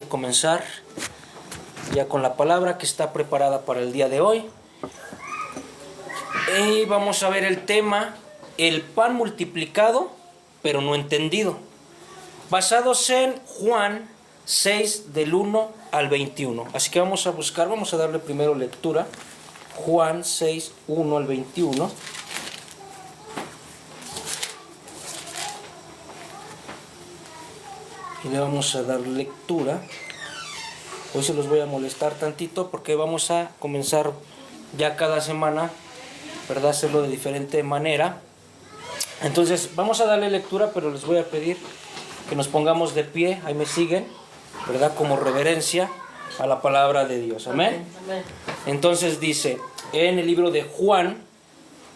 Comenzar ya con la palabra que está preparada para el día de hoy. Y vamos a ver el tema, el pan multiplicado, pero no entendido. Basados en Juan 6, del 1 al 21. Así que vamos a darle primero lectura. Juan 6, 1 al 21. Y le vamos a dar lectura. Hoy se los voy a molestar tantito porque vamos a comenzar ya cada semana, ¿verdad? Hacerlo de diferente manera. Entonces vamos a darle lectura, pero les voy a pedir que nos pongamos de pie, ahí me siguen, ¿verdad? Como reverencia a la palabra de Dios. Amén. Amén. Entonces dice, en el libro de Juan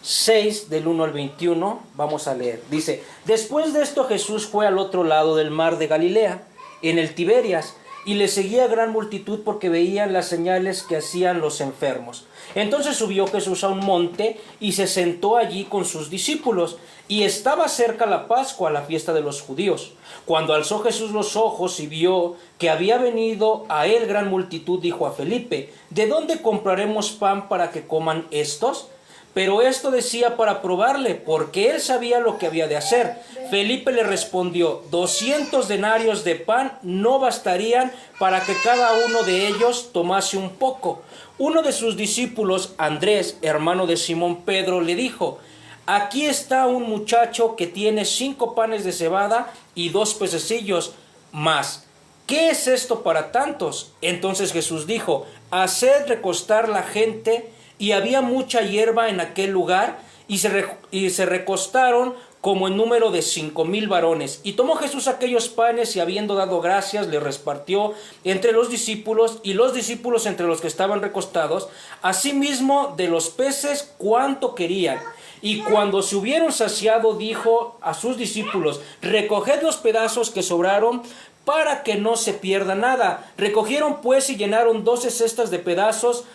6, del 1 al 21, vamos a leer. Dice, después de esto Jesús fue al otro lado del mar de Galilea, en el Tiberias, y le seguía gran multitud porque veían las señales que hacían los enfermos. Entonces subió Jesús a un monte y se sentó allí con sus discípulos, y estaba cerca la Pascua, la fiesta de los judíos. Cuando alzó Jesús los ojos y vio que había venido a él gran multitud, dijo a Felipe, ¿de dónde compraremos pan para que coman estos? Pero esto decía para probarle, porque él sabía lo que había de hacer. Felipe le respondió, 200 denarios de pan no bastarían para que cada uno de ellos tomase un poco. Uno de sus discípulos, Andrés, hermano de Simón Pedro, le dijo, aquí está un muchacho que tiene 5 panes de cebada y 2 pececillos más. ¿Qué es esto para tantos? Entonces Jesús dijo, haced recostar la gente. Y había mucha hierba en aquel lugar, y se recostaron como en número de 5,000 varones. Y tomó Jesús aquellos panes, y habiendo dado gracias, les repartió entre los discípulos, y los discípulos entre los que estaban recostados, asimismo de los peces cuanto querían. Y cuando se hubieron saciado, dijo a sus discípulos, recoged los pedazos que sobraron, para que no se pierda nada. Recogieron pues y llenaron 12 cestas de pedazos,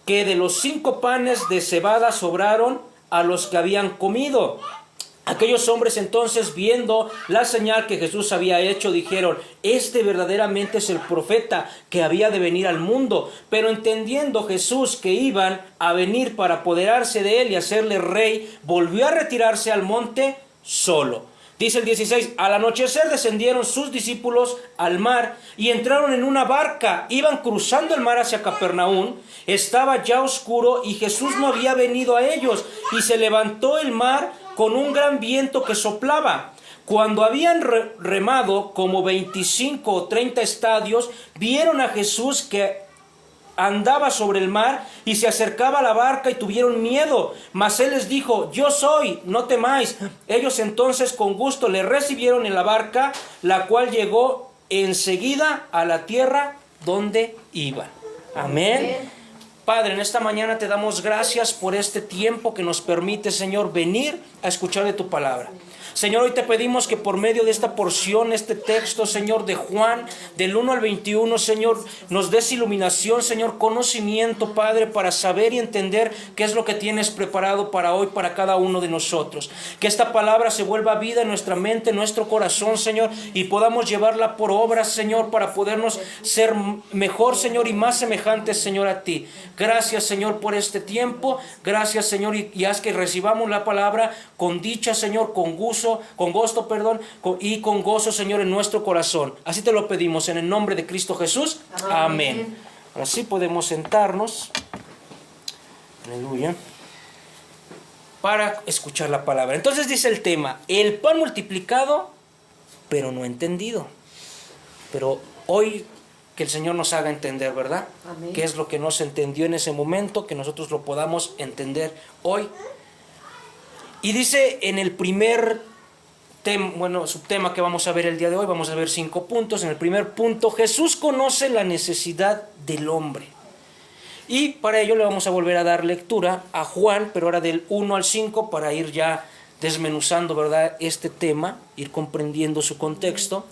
que de los 5 panes de cebada sobraron a los que habían comido. Aquellos hombres entonces, viendo la señal que Jesús había hecho, dijeron, este verdaderamente es el profeta que había de venir al mundo. Pero entendiendo Jesús que iban a venir para apoderarse de él y hacerle rey, volvió a retirarse al monte solo. Dice el 16, al anochecer descendieron sus discípulos al mar y entraron en una barca. Iban cruzando el mar hacia Capernaum. Estaba ya oscuro y Jesús no había venido a ellos. Y se levantó el mar con un gran viento que soplaba. Cuando habían remado como 25 o 30 estadios, vieron a Jesús que andaba sobre el mar y se acercaba a la barca y tuvieron miedo. Mas él les dijo, yo soy, no temáis. Ellos entonces con gusto le recibieron en la barca, la cual llegó enseguida a la tierra donde iban. Amén. Padre, en esta mañana te damos gracias por este tiempo que nos permite, Señor, venir a escuchar de tu palabra. Señor, hoy te pedimos que por medio de esta porción, este texto, Señor, de Juan, del 1 al 21, Señor, nos des iluminación, Señor, conocimiento, Padre, para saber y entender qué es lo que tienes preparado para hoy, para cada uno de nosotros. Que esta palabra se vuelva vida en nuestra mente, en nuestro corazón, Señor, y podamos llevarla por obras, Señor, para podernos ser mejor, Señor, y más semejantes, Señor, a ti. Gracias, Señor, por este tiempo. Gracias, Señor, y haz que recibamos la palabra con dicha, Señor, con gozo, y con gozo, Señor, en nuestro corazón. Así te lo pedimos en el nombre de Cristo Jesús. Amén. Ahora sí podemos sentarnos. Aleluya. Para escuchar la palabra. Entonces dice el tema, el pan multiplicado, pero no entendido. Pero hoy que el Señor nos haga entender, ¿verdad? Amén. ¿Qué es lo que no se entendió en ese momento? Que nosotros lo podamos entender hoy. Y dice en el primer subtema que vamos a ver el día de hoy, vamos a ver 5 puntos. En el primer punto, Jesús conoce la necesidad del hombre. Y para ello le vamos a volver a dar lectura a Juan, pero ahora del 1 al 5, para ir ya desmenuzando, ¿verdad?, este tema, ir comprendiendo su contexto.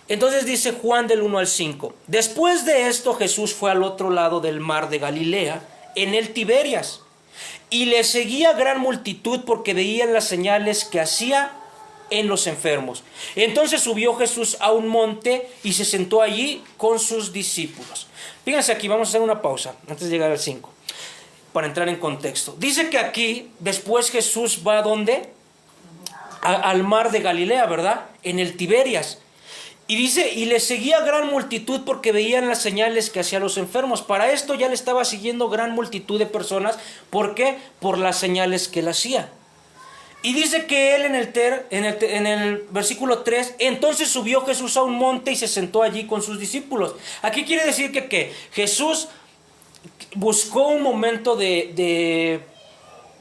Entonces dice Juan del 1 al 5. Después de esto Jesús fue al otro lado del mar de Galilea, en el Tiberias, y le seguía gran multitud porque veían las señales que hacía en los enfermos. Entonces subió Jesús a un monte y se sentó allí con sus discípulos. Fíjense aquí, vamos a hacer una pausa antes de llegar al 5, para entrar en contexto. Dice que aquí, después Jesús va ¿a dónde? Al mar de Galilea, ¿verdad? En el Tiberias. Y dice, y le seguía gran multitud porque veían las señales que hacían los enfermos. Para esto ya le estaba siguiendo gran multitud de personas. ¿Por qué? Por las señales que él hacía. Y dice que él en el versículo 3, entonces subió Jesús a un monte y se sentó allí con sus discípulos. Aquí quiere decir que Jesús buscó un momento de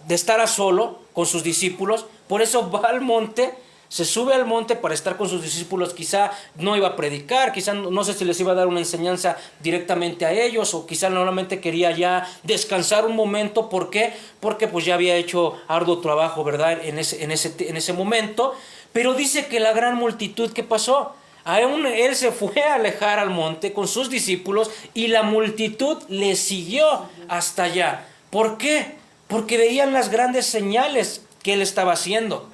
estar a solo con sus discípulos. Por eso va al monte, se sube al monte para estar con sus discípulos. Quizá no iba a predicar, quizá no sé si les iba a dar una enseñanza directamente a ellos, o quizá normalmente quería ya descansar un momento. ¿Por qué? Porque pues ya había hecho arduo trabajo, ¿verdad? En ese momento. Pero dice que la gran multitud, ¿qué pasó? Aún él se fue a alejar al monte con sus discípulos y la multitud le siguió hasta allá. ¿Por qué? Porque veían las grandes señales que él estaba haciendo.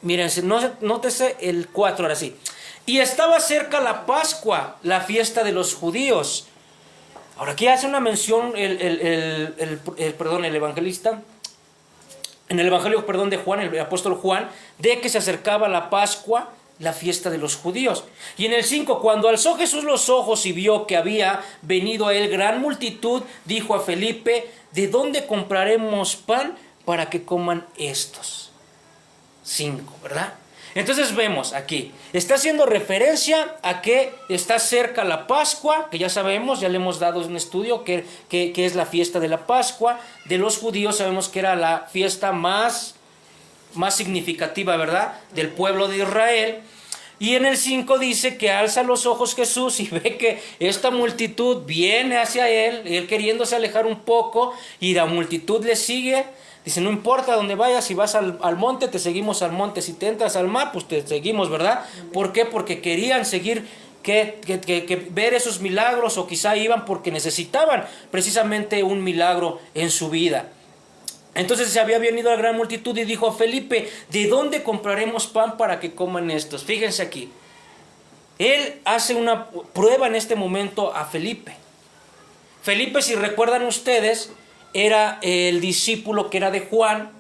Miren, nótese el 4 ahora sí. Y estaba cerca la Pascua, la fiesta de los judíos. Ahora aquí hace una mención el evangelista, en el evangelio, de Juan, el apóstol Juan, de que se acercaba la Pascua, la fiesta de los judíos. Y en el 5, cuando alzó Jesús los ojos y vio que había venido a él gran multitud, dijo a Felipe, ¿de dónde compraremos pan para que coman estos? 5, ¿verdad? Entonces vemos aquí, está haciendo referencia a que está cerca la Pascua, que ya sabemos, ya le hemos dado un estudio que es la fiesta de la Pascua de los judíos. Sabemos que era la fiesta más significativa, ¿verdad?, del pueblo de Israel. Y en el 5 dice que alza los ojos Jesús y ve que esta multitud viene hacia él queriéndose alejar un poco, y la multitud le sigue. Dice, no importa dónde vayas, si vas al monte, te seguimos al monte, si te entras al mar, pues te seguimos, ¿verdad? ¿Por qué? Porque querían seguir que ver esos milagros, o quizá iban porque necesitaban precisamente un milagro en su vida. Entonces se había venido la gran multitud y dijo a Felipe, ¿de dónde compraremos pan para que coman estos? Fíjense aquí, él hace una prueba en este momento a Felipe. Felipe, si recuerdan ustedes, era el discípulo que era de Juan,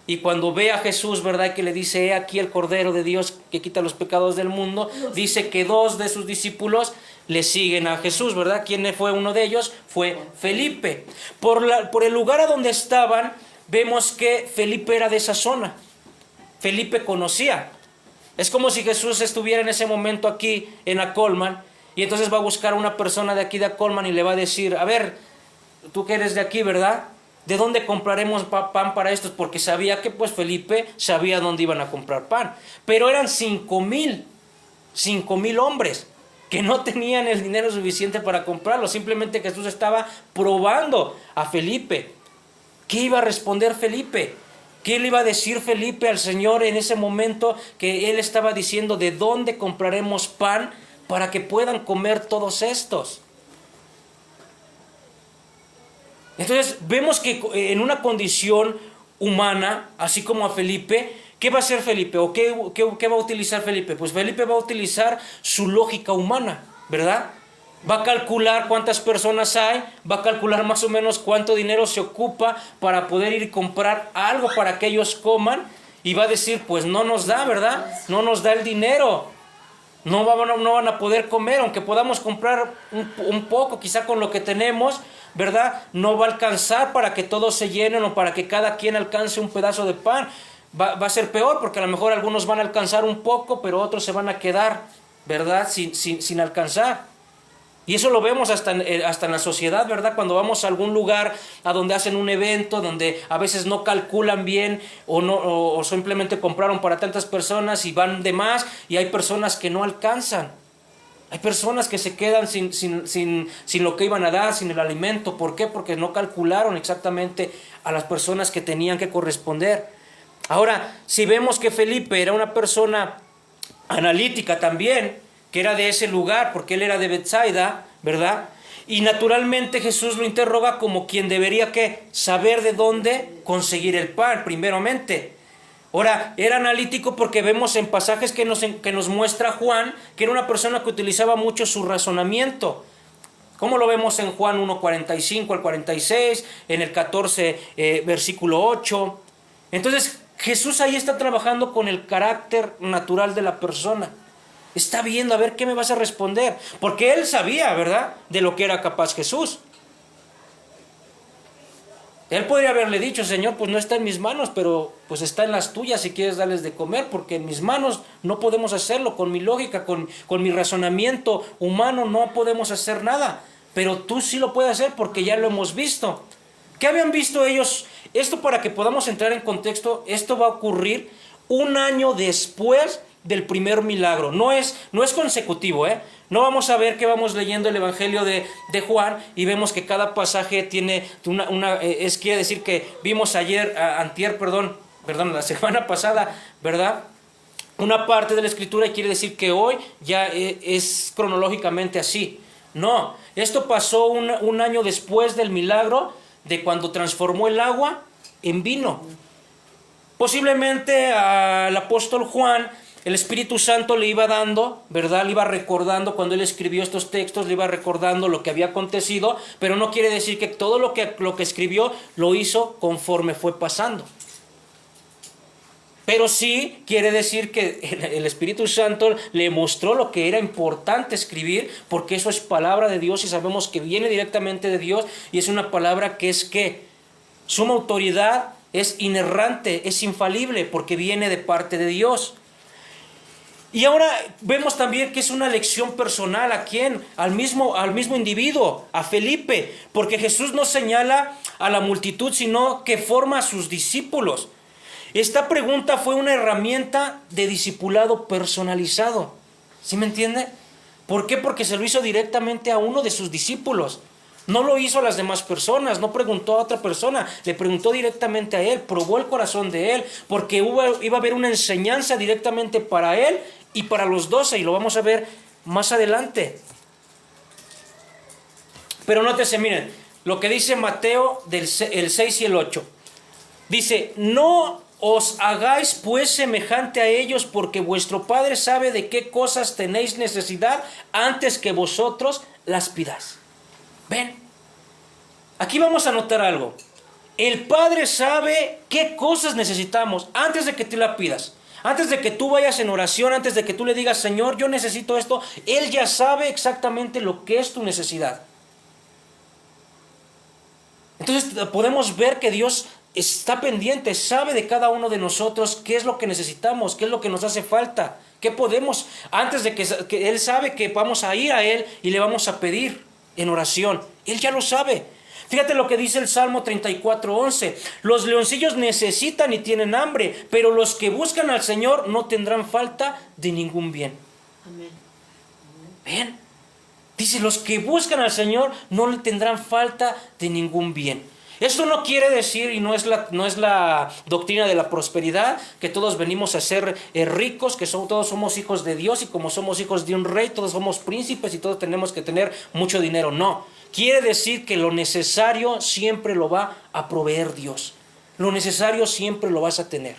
y cuando ve a Jesús, ¿verdad?, que le dice, he aquí el Cordero de Dios que quita los pecados del mundo, dice que 2 de sus discípulos le siguen a Jesús, ¿verdad? ¿Quién fue uno de ellos? Fue Felipe. Por el lugar a donde estaban, vemos que Felipe era de esa zona. Felipe conocía. Es como si Jesús estuviera en ese momento aquí en Acolman, y entonces va a buscar a una persona de aquí de Acolman y le va a decir, a ver, tú que eres de aquí, ¿verdad?, ¿de dónde compraremos pan para estos? Porque sabía que pues Felipe sabía dónde iban a comprar pan. Pero eran 5,000 hombres que no tenían el dinero suficiente para comprarlo. Simplemente Jesús estaba probando a Felipe. ¿Qué iba a responder Felipe? ¿Qué le iba a decir Felipe al Señor en ese momento que él estaba diciendo, ¿de dónde compraremos pan para que puedan comer todos estos? Entonces vemos que en una condición humana, así como a Felipe, ¿qué va a hacer Felipe? ¿O qué va a utilizar Felipe? Pues Felipe va a utilizar su lógica humana, ¿verdad? Va a calcular cuántas personas hay, va a calcular más o menos cuánto dinero se ocupa para poder ir y comprar algo para que ellos coman, y va a decir, pues no nos da, ¿verdad? No nos da el dinero. No van a poder comer, aunque podamos comprar un poco, quizá con lo que tenemos, ¿verdad? No va a alcanzar para que todos se llenen, o para que cada quien alcance un pedazo de pan. Va a ser peor, porque a lo mejor algunos van a alcanzar un poco, pero otros se van a quedar, ¿verdad?, sin alcanzar. Y eso lo vemos hasta en la sociedad, ¿verdad? Cuando vamos a algún lugar a donde hacen un evento, donde a veces no calculan bien, o simplemente compraron para tantas personas y van de más, y hay personas que no alcanzan. Hay personas que se quedan sin lo que iban a dar, sin el alimento. ¿Por qué? Porque no calcularon exactamente a las personas que tenían que corresponder. Ahora, si vemos que Felipe era una persona analítica también, que era de ese lugar, porque él era de Betsaida, ¿verdad? Y naturalmente Jesús lo interroga como quien debería, ¿qué?, saber de dónde conseguir el pan, primeramente. Ahora, era analítico porque vemos en pasajes que nos muestra Juan que era una persona que utilizaba mucho su razonamiento. ¿Cómo lo vemos en Juan 1:45 al 46, en el 14, versículo 8? Entonces, Jesús ahí está trabajando con el carácter natural de la persona. Está viendo a ver qué me vas a responder. Porque él sabía, ¿verdad?, de lo que era capaz Jesús. Él podría haberle dicho: Señor, pues no está en mis manos, pero pues está en las tuyas si quieres darles de comer, porque en mis manos no podemos hacerlo, con mi lógica, con mi razonamiento humano no podemos hacer nada. Pero tú sí lo puedes hacer porque ya lo hemos visto. ¿Qué habían visto ellos? Esto, para que podamos entrar en contexto, esto va a ocurrir un año después del primer milagro. No es consecutivo, No vamos a ver que vamos leyendo el Evangelio de Juan y vemos que cada pasaje tiene quiere decir que vimos la semana pasada, ¿verdad?, una parte de la Escritura, y quiere decir que hoy ya es cronológicamente así. No, esto pasó un año después del milagro, de cuando transformó el agua en vino. Posiblemente al apóstol Juan el Espíritu Santo le iba dando, ¿verdad?, le iba recordando, cuando él escribió estos textos, le iba recordando lo que había acontecido, pero no quiere decir que todo lo que escribió lo hizo conforme fue pasando. Pero sí quiere decir que el Espíritu Santo le mostró lo que era importante escribir, porque eso es palabra de Dios y sabemos que viene directamente de Dios, y es una palabra que suma autoridad, es inerrante, es infalible, porque viene de parte de Dios. Y ahora vemos también que es una lección personal. ¿A quién? Al mismo individuo, a Felipe, porque Jesús no señala a la multitud, sino que forma a sus discípulos. Esta pregunta fue una herramienta de discipulado personalizado. ¿Sí me entiende? ¿Por qué? Porque se lo hizo directamente a uno de sus discípulos. No lo hizo a las demás personas, no preguntó a otra persona, le preguntó directamente a él, probó el corazón de él, porque iba a haber una enseñanza directamente para él y para los 12, y lo vamos a ver más adelante. Pero nótese, miren, lo que dice Mateo el 6 y el 8. Dice: no os hagáis pues semejante a ellos, porque vuestro Padre sabe de qué cosas tenéis necesidad antes que vosotros las pidáis. ¿Ven? Aquí vamos a notar algo. El Padre sabe qué cosas necesitamos antes de que te la pidas. Antes de que tú vayas en oración, antes de que tú le digas: Señor, yo necesito esto, Él ya sabe exactamente lo que es tu necesidad. Entonces podemos ver que Dios está pendiente, sabe de cada uno de nosotros qué es lo que necesitamos, qué es lo que nos hace falta, qué podemos, antes de que Él sabe que vamos a ir a Él y le vamos a pedir en oración. Él ya lo sabe. Fíjate lo que dice el Salmo 34:11. Los leoncillos necesitan y tienen hambre, pero los que buscan al Señor no tendrán falta de ningún bien. Amén. ¿Ven? Dice: los que buscan al Señor no le tendrán falta de ningún bien. Esto no quiere decir, y no es la doctrina de la prosperidad, que todos venimos a ser ricos, que todos somos hijos de Dios, y como somos hijos de un rey, todos somos príncipes y todos tenemos que tener mucho dinero. No, quiere decir que lo necesario siempre lo va a proveer Dios. Lo necesario siempre lo vas a tener.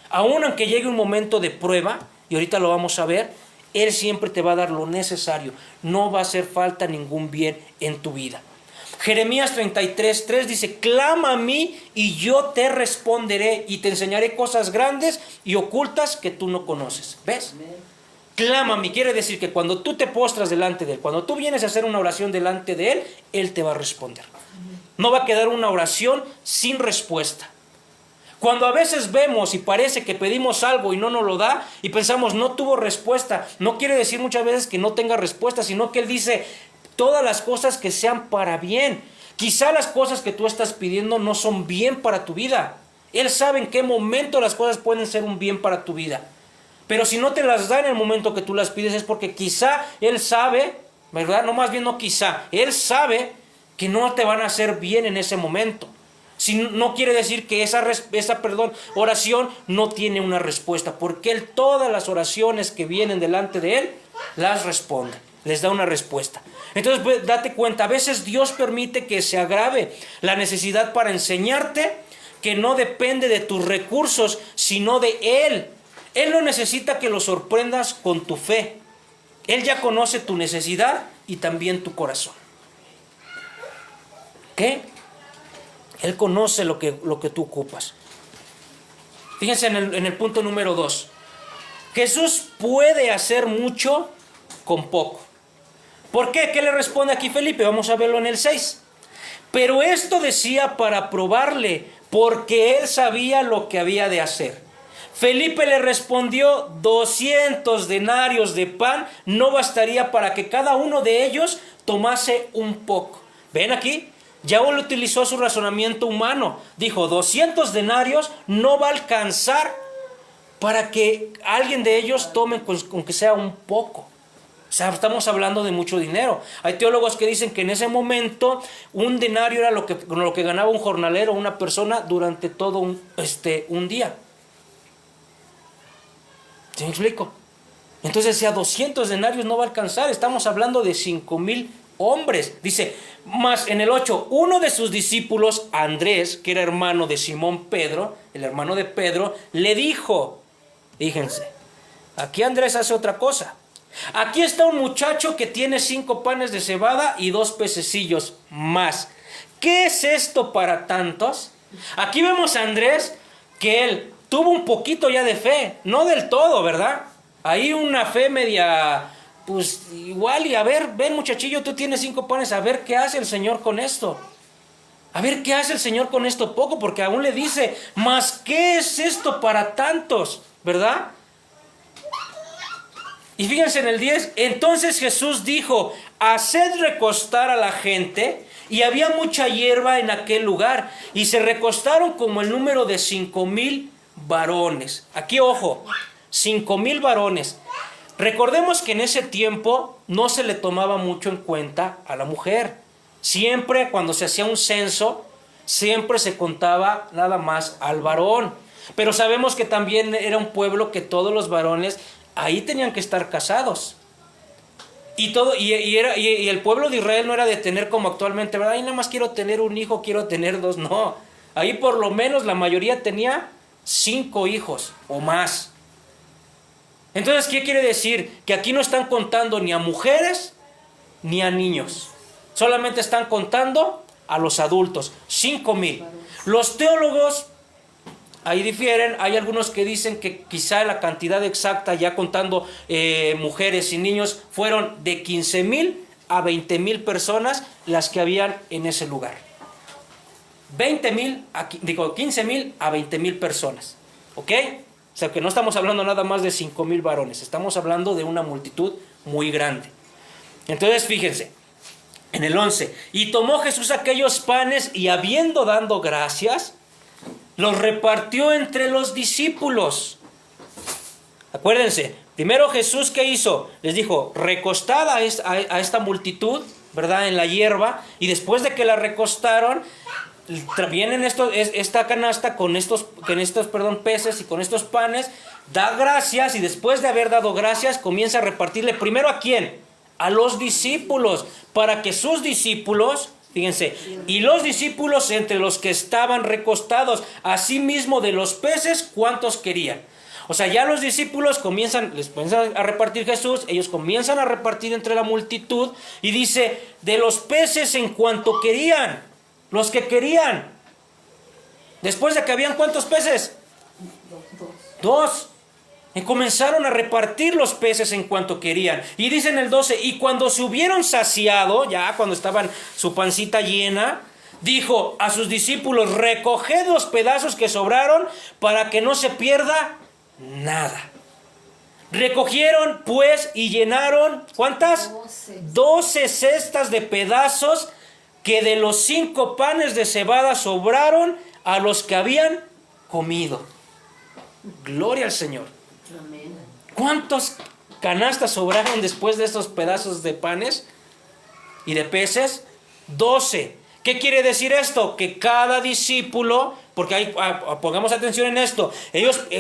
Aún aunque llegue un momento de prueba, y ahorita lo vamos a ver, Él siempre te va a dar lo necesario. No va a hacer falta ningún bien en tu vida. Jeremías 33:3 dice: clama a mí y yo te responderé y te enseñaré cosas grandes y ocultas que tú no conoces. ¿Ves? Amén. Clama a mí quiere decir que cuando tú te postras delante de Él, cuando tú vienes a hacer una oración delante de Él, Él te va a responder. Amén. No va a quedar una oración sin respuesta. Cuando a veces vemos y parece que pedimos algo y no nos lo da y pensamos no tuvo respuesta, no quiere decir muchas veces que no tenga respuesta, sino que Él dice: todas las cosas que sean para bien. Quizá las cosas que tú estás pidiendo no son bien para tu vida. Él sabe en qué momento las cosas pueden ser un bien para tu vida. Pero si no te las da en el momento que tú las pides, es porque quizá Él sabe, ¿verdad? No, más bien no quizá. Él sabe que no te van a hacer bien en ese momento. Si no quiere decir que esa oración no tiene una respuesta, porque Él todas las oraciones que vienen delante de Él las responde, les da una respuesta. Entonces, date cuenta, a veces Dios permite que se agrave la necesidad para enseñarte que no depende de tus recursos, sino de Él. Él no necesita que lo sorprendas con tu fe. Él ya conoce tu necesidad y también tu corazón. ¿Qué? Él conoce lo que tú ocupas. Fíjense en el punto número 2. Jesús puede hacer mucho con poco. ¿Por qué? ¿Qué le responde aquí Felipe? Vamos a verlo en el 6. Pero esto decía para probarle, porque él sabía lo que había de hacer. Felipe le respondió: 200 denarios de pan no bastaría para que cada uno de ellos tomase un poco. ¿Ven aquí? Ya él utilizó su razonamiento humano. Dijo: 200 denarios no va a alcanzar para que alguien de ellos tome aunque sea un poco. O sea, estamos hablando de mucho dinero. Hay teólogos que dicen que en ese momento un denario era lo que ganaba un jornalero, una persona, durante todo un día. ¿Sí me explico? Entonces decía: 200 denarios no va a alcanzar. Estamos hablando de 5,000 hombres. Dice, más en el 8, uno de sus discípulos, Andrés, que era hermano de Simón Pedro, el hermano de Pedro, le dijo, fíjense, aquí Andrés hace otra cosa. Aquí está un muchacho que tiene 5 panes de cebada y 2 pececillos más. ¿Qué es esto para tantos? Aquí vemos a Andrés que él tuvo un poquito ya de fe, no del todo, ¿verdad? Ahí una fe media, pues igual, y a ver, ven muchachillo, tú tienes 5 panes, a ver qué hace el Señor con esto. A ver qué hace el Señor con esto poco, porque aún le dice, ¿mas qué es esto para tantos? ¿Verdad? Y fíjense en el 10, entonces Jesús dijo, haced recostar a la gente, y había mucha hierba en aquel lugar, y se recostaron como el número de 5,000 varones. Aquí ojo, 5,000 varones. Recordemos que en ese tiempo no se le tomaba mucho en cuenta a la mujer. Siempre cuando se hacía un censo, siempre se contaba nada más al varón. Pero sabemos que también era un pueblo que todos los varones ahí tenían que estar casados. Y el pueblo de Israel no era de tener como actualmente, ¿verdad? Ay, nada más quiero tener un hijo, quiero tener 2. No, ahí por lo menos la mayoría tenía 5 hijos o más. Entonces, ¿qué quiere decir? Que aquí no están contando ni a mujeres ni a niños. Solamente están contando a los adultos, 5,000. Los teólogos ahí difieren. Hay algunos que dicen que quizá la cantidad exacta, ya contando mujeres y niños, fueron de 15,000 a 20,000 personas las que habían en ese lugar. 15,000 a 20,000 personas. ¿Ok? O sea que no estamos hablando nada más de 5,000 varones. Estamos hablando de una multitud muy grande. Entonces fíjense, en el 11, y tomó Jesús aquellos panes y habiendo dado gracias, los repartió entre los discípulos. Acuérdense, primero Jesús, ¿qué hizo? Les dijo, recostad a esta multitud, ¿verdad? En la hierba, y después de que la recostaron, vienen esta canasta con estos peces y con estos panes, da gracias, y después de haber dado gracias, comienza a repartirle primero ¿a quién? A los discípulos, para que sus discípulos, fíjense, y los discípulos entre los que estaban recostados, asimismo de los peces, ¿cuántos querían? O sea, ya los discípulos les comienza a repartir Jesús, ellos comienzan a repartir entre la multitud, y dice, de los peces en cuanto querían, los que querían. Después de que habían ¿cuántos peces? 2. Y comenzaron a repartir los peces en cuanto querían. Y dice en el 12, y cuando se hubieron saciado, ya cuando estaban su pancita llena, dijo a sus discípulos, recoged los pedazos que sobraron para que no se pierda nada. Recogieron pues y llenaron, ¿cuántas? 12 cestas de pedazos que de los 5 panes de cebada sobraron a los que habían comido. Gloria al Señor. Amén. ¿Cuántos canastas sobraron después de estos pedazos de panes y de peces? 12. ¿Qué quiere decir esto? Que cada discípulo, porque ahí, pongamos atención en esto,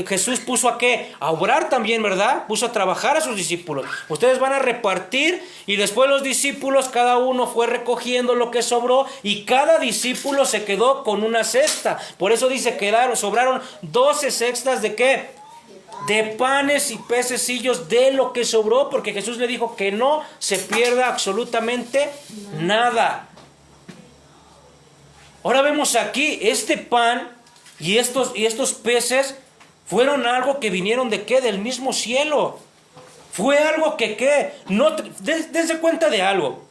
Jesús puso a qué, a obrar también, ¿verdad? Puso a trabajar a sus discípulos. Ustedes van a repartir y después los discípulos, cada uno fue recogiendo lo que sobró y cada discípulo se quedó con una cesta. Por eso dice, sobraron 12 cestas de qué, de panes y pececillos de lo que sobró, porque Jesús le dijo que no se pierda absolutamente nada. Ahora vemos aquí, este pan y estos peces fueron algo que vinieron de qué, del mismo cielo. Fue algo que qué, no, dense cuenta de algo.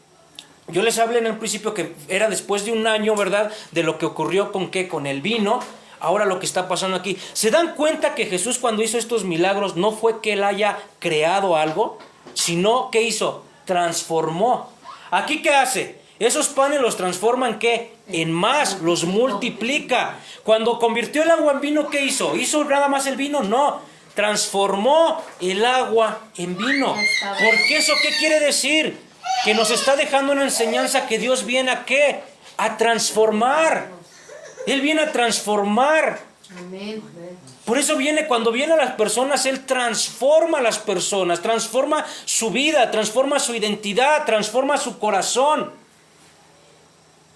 Yo les hablé en el principio que era después de un año, ¿verdad? De lo que ocurrió con qué, con el vino. Ahora lo que está pasando aquí. ¿Se dan cuenta que Jesús cuando hizo estos milagros no fue que él haya creado algo? Sino, ¿qué hizo? Transformó. ¿Aquí qué hace? Esos panes los transforman ¿qué? En más, los multiplica. Cuando convirtió el agua en vino, ¿qué hizo? ¿Hizo nada más el vino? No. Transformó el agua en vino. ¿Por qué eso qué quiere decir? Que nos está dejando una enseñanza que Dios viene a ¿qué? A transformar. Él viene a transformar. Amén. Por eso cuando viene a las personas, Él transforma a las personas, transforma su vida, transforma su identidad, transforma su corazón.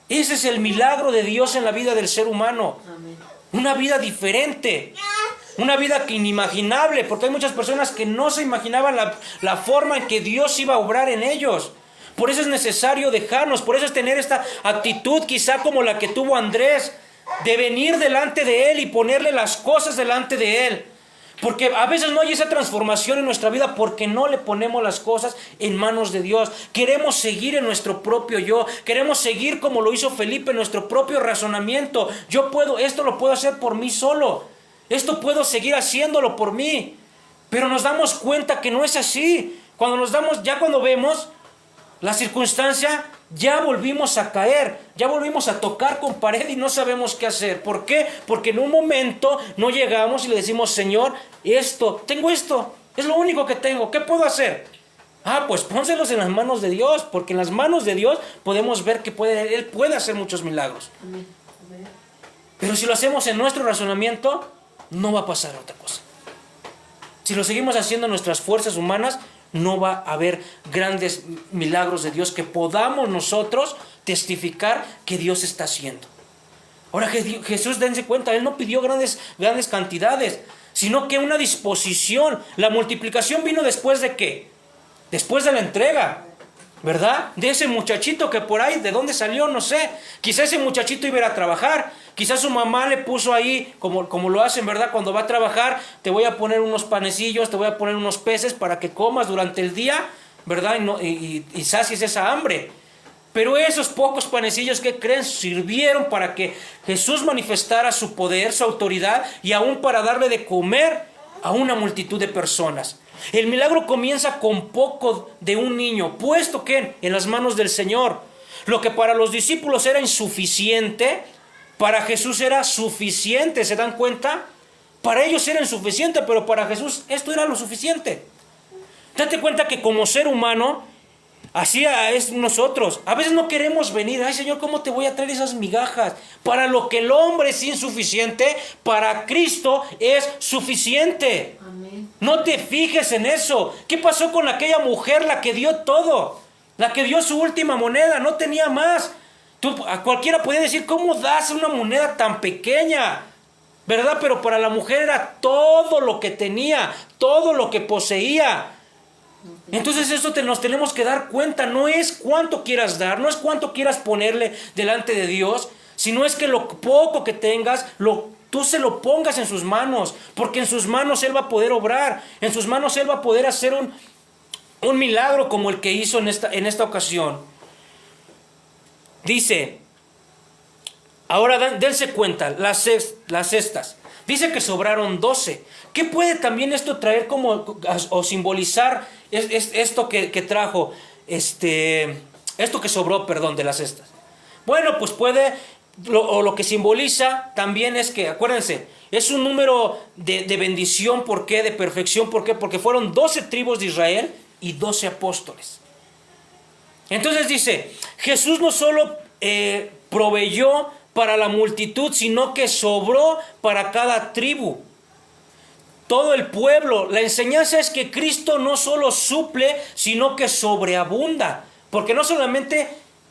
Ese es el milagro de Dios en la vida del ser humano. Amén. Una vida diferente, una vida que inimaginable, porque hay muchas personas que no se imaginaban la forma en que Dios iba a obrar en ellos. Por eso es necesario dejarnos, por eso es tener esta actitud quizá como la que tuvo Andrés, de venir delante de Él y ponerle las cosas delante de Él. Porque a veces no hay esa transformación en nuestra vida porque no le ponemos las cosas en manos de Dios. Queremos seguir en nuestro propio yo. Queremos seguir como lo hizo Felipe en nuestro propio razonamiento. Esto lo puedo hacer por mí solo. Esto puedo seguir haciéndolo por mí. Pero nos damos cuenta que no es así. Cuando vemos la circunstancia, ya volvimos a caer, ya volvimos a tocar con pared y no sabemos qué hacer. ¿Por qué? Porque en un momento no llegamos y le decimos, Señor, tengo esto, es lo único que tengo, ¿qué puedo hacer? Pues pónselos en las manos de Dios, porque en las manos de Dios podemos ver que Él puede hacer muchos milagros. Amén. Pero si lo hacemos en nuestro razonamiento, no va a pasar otra cosa. Si lo seguimos haciendo en nuestras fuerzas humanas, no va a haber grandes milagros de Dios que podamos nosotros testificar que Dios está haciendo. Ahora Jesús, dense cuenta, Él no pidió grandes cantidades, sino que una disposición. La multiplicación vino después de ¿qué? Después de la entrega, ¿verdad? De ese muchachito que por ahí, ¿de dónde salió? No sé. Quizá ese muchachito iba a ir a trabajar. Quizás su mamá le puso ahí, como lo hacen, ¿verdad? Cuando va a trabajar, te voy a poner unos panecillos, te voy a poner unos peces para que comas durante el día, ¿verdad? Y sacies esa hambre. Pero esos pocos panecillos, ¿qué creen? Sirvieron para que Jesús manifestara su poder, su autoridad, y aún para darle de comer a una multitud de personas. El milagro comienza con poco de un niño, puesto que en las manos del Señor. Lo que para los discípulos era insuficiente, para Jesús era suficiente. ¿Se dan cuenta? Para ellos era insuficiente, pero para Jesús esto era lo suficiente. Date cuenta que como ser humano, así es nosotros. A veces no queremos venir. Ay, Señor, ¿cómo te voy a traer esas migajas? Para lo que el hombre es insuficiente, para Cristo es suficiente. Amén. No te fijes en eso. ¿Qué pasó con aquella mujer, la que dio todo? La que dio su última moneda, no tenía más. A cualquiera podía decir, ¿cómo das una moneda tan pequeña? ¿Verdad? Pero para la mujer era todo lo que tenía, todo lo que poseía. Entonces eso nos tenemos que dar cuenta. No es cuánto quieras dar, no es cuánto quieras ponerle delante de Dios, sino es que lo poco que tengas, tú se lo pongas en sus manos, porque en sus manos Él va a poder obrar, en sus manos Él va a poder hacer un milagro como el que hizo en esta ocasión. Dice, ahora dense cuenta, las cestas. Dice que sobraron 12. ¿Qué puede también esto traer como o simbolizar esto que trajo, esto que sobró, perdón, de las cestas? Bueno, pues lo que simboliza también es que, acuérdense, es un número de bendición. ¿Por qué? De perfección. ¿Por qué? Porque fueron 12 tribus de Israel y 12 apóstoles. Entonces dice, Jesús no solo proveyó para la multitud, sino que sobró para cada tribu. Todo el pueblo. La enseñanza es que Cristo no solo suple, sino que sobreabunda. Porque no solamente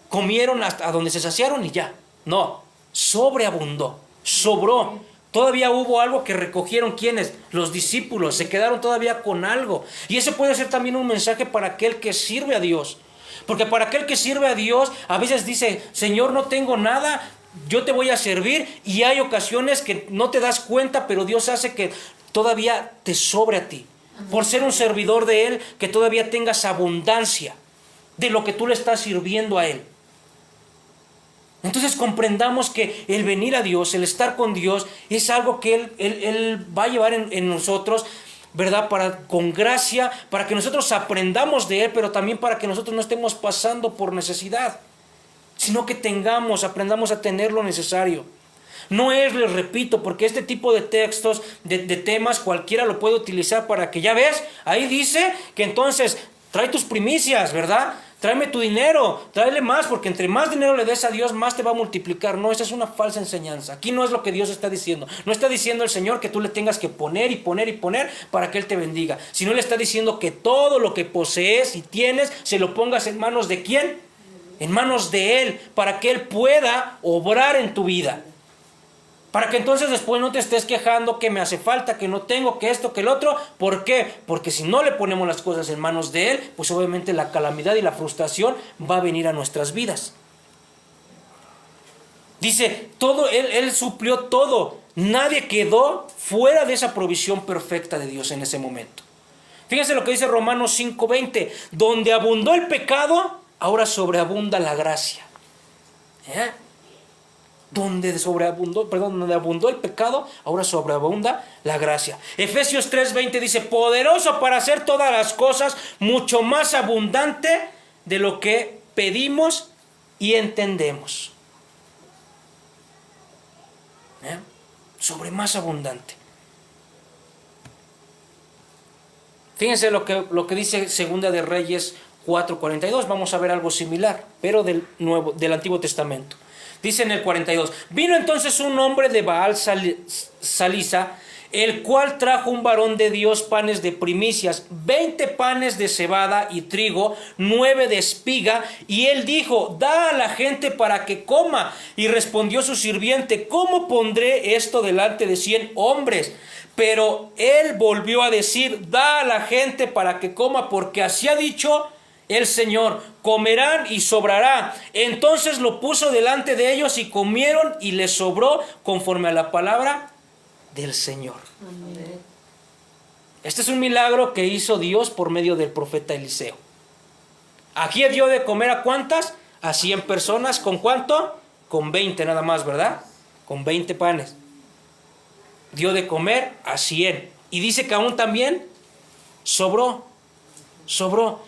comieron hasta donde se saciaron y ya. No, sobreabundó, sobró. Todavía hubo algo que recogieron. ¿Quiénes? Los discípulos. Se quedaron todavía con algo. Y ese puede ser también un mensaje para aquel que sirve a Dios. Porque para aquel que sirve a Dios, a veces dice: Señor, no tengo nada, yo te voy a servir. Y hay ocasiones que no te das cuenta, pero Dios hace que todavía te sobre a ti. Por ser un servidor de Él, que todavía tengas abundancia de lo que tú le estás sirviendo a Él. Entonces comprendamos que el venir a Dios, el estar con Dios, es algo que Él va a llevar en nosotros, ¿verdad? Con gracia, para que nosotros aprendamos de Él, pero también para que nosotros no estemos pasando por necesidad, sino que aprendamos a tener lo necesario. No es, les repito, porque este tipo de textos, de temas, cualquiera lo puede utilizar para que, ya ves, ahí dice que entonces trae tus primicias, ¿verdad? Tráeme tu dinero, tráele más, porque entre más dinero le des a Dios, más te va a multiplicar. No, esa es una falsa enseñanza. Aquí no es lo que Dios está diciendo. No está diciendo el Señor que tú le tengas que poner y poner y poner para que Él te bendiga. Sino le está diciendo que todo lo que posees y tienes, se lo pongas en manos de ¿quién? En manos de Él, para que Él pueda obrar en tu vida. Para que entonces después no te estés quejando que me hace falta, que no tengo, que esto, que el otro. ¿Por qué? Porque si no le ponemos las cosas en manos de Él, pues obviamente la calamidad y la frustración va a venir a nuestras vidas. Dice, Él suplió todo. Nadie quedó fuera de esa provisión perfecta de Dios en ese momento. Fíjense lo que dice Romanos 5:20. Donde abundó el pecado, ahora sobreabunda la gracia. Donde abundó el pecado, ahora sobreabunda la gracia. Efesios 3:20 dice: poderoso para hacer todas las cosas mucho más abundante de lo que pedimos y entendemos. Sobre más abundante. Fíjense lo que dice Segunda de Reyes 4:42. Vamos a ver algo similar, pero del Antiguo Testamento. Dice en el 42: vino entonces un hombre de Baal Salisa, el cual trajo un varón de Dios panes de primicias, 20 panes de cebada y trigo, 9 de espiga, y él dijo: da a la gente para que coma. Y respondió su sirviente: ¿cómo pondré esto delante de 100 hombres? Pero él volvió a decir: da a la gente para que coma, porque así ha dicho el Señor: comerán y sobrará. Entonces lo puso delante de ellos y comieron, y les sobró conforme a la palabra del Señor. Amén. Este es un milagro que hizo Dios por medio del profeta Eliseo. Aquí dio de comer ¿a cuántas? A 100 personas. ¿Con cuánto? Con 20 nada más, ¿verdad? Con 20 panes. Dio de comer a 100. Y dice que aún también sobró.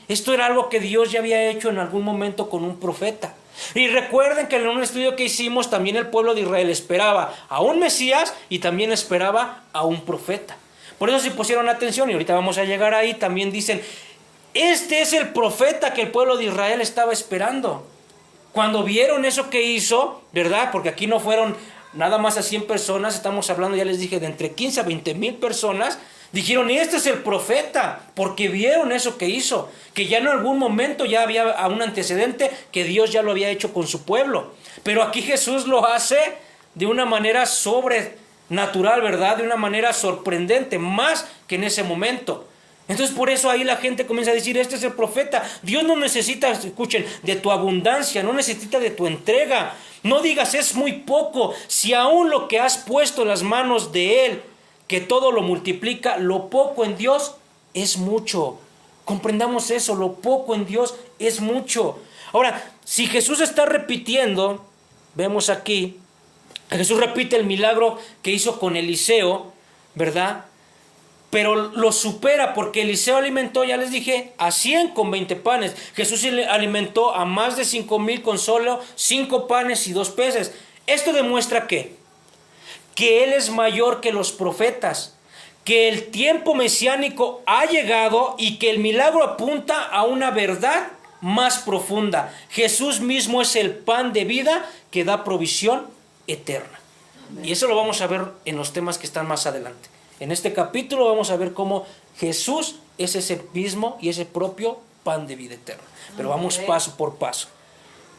Esto era algo que Dios ya había hecho en algún momento con un profeta. Y recuerden que en un estudio que hicimos, también el pueblo de Israel esperaba a un Mesías y también esperaba a un profeta. Por eso, si pusieron atención, y ahorita vamos a llegar ahí, también dicen: este es el profeta que el pueblo de Israel estaba esperando. Cuando vieron eso que hizo, ¿verdad? Porque aquí no fueron nada más a 100 personas, estamos hablando, ya les dije, de entre 15 a 20 mil personas. Dijeron: este es el profeta, porque vieron eso que hizo, que ya en algún momento ya había un antecedente que Dios ya lo había hecho con su pueblo. Pero aquí Jesús lo hace de una manera sobrenatural, ¿verdad? De una manera sorprendente, más que en ese momento. Entonces por eso ahí la gente comienza a decir: este es el profeta. Dios no necesita, escuchen, de tu abundancia, no necesita de tu entrega. No digas es muy poco, si aún lo que has puesto en las manos de Él, que todo lo multiplica, lo poco en Dios es mucho. Comprendamos eso, lo poco en Dios es mucho. Ahora, si Jesús está repitiendo, vemos aquí, Jesús repite el milagro que hizo con Eliseo, ¿verdad? Pero lo supera, porque Eliseo alimentó, ya les dije, a 100 con 20 panes. Jesús alimentó a más de 5,000 con solo 5 panes y 2 peces. Esto demuestra que Él es mayor que los profetas, que el tiempo mesiánico ha llegado y que el milagro apunta a una verdad más profunda. Jesús mismo es el pan de vida que da provisión eterna. Y eso lo vamos a ver en los temas que están más adelante. En este capítulo vamos a ver cómo Jesús es ese mismo y ese propio pan de vida eterna. Pero vamos paso por paso.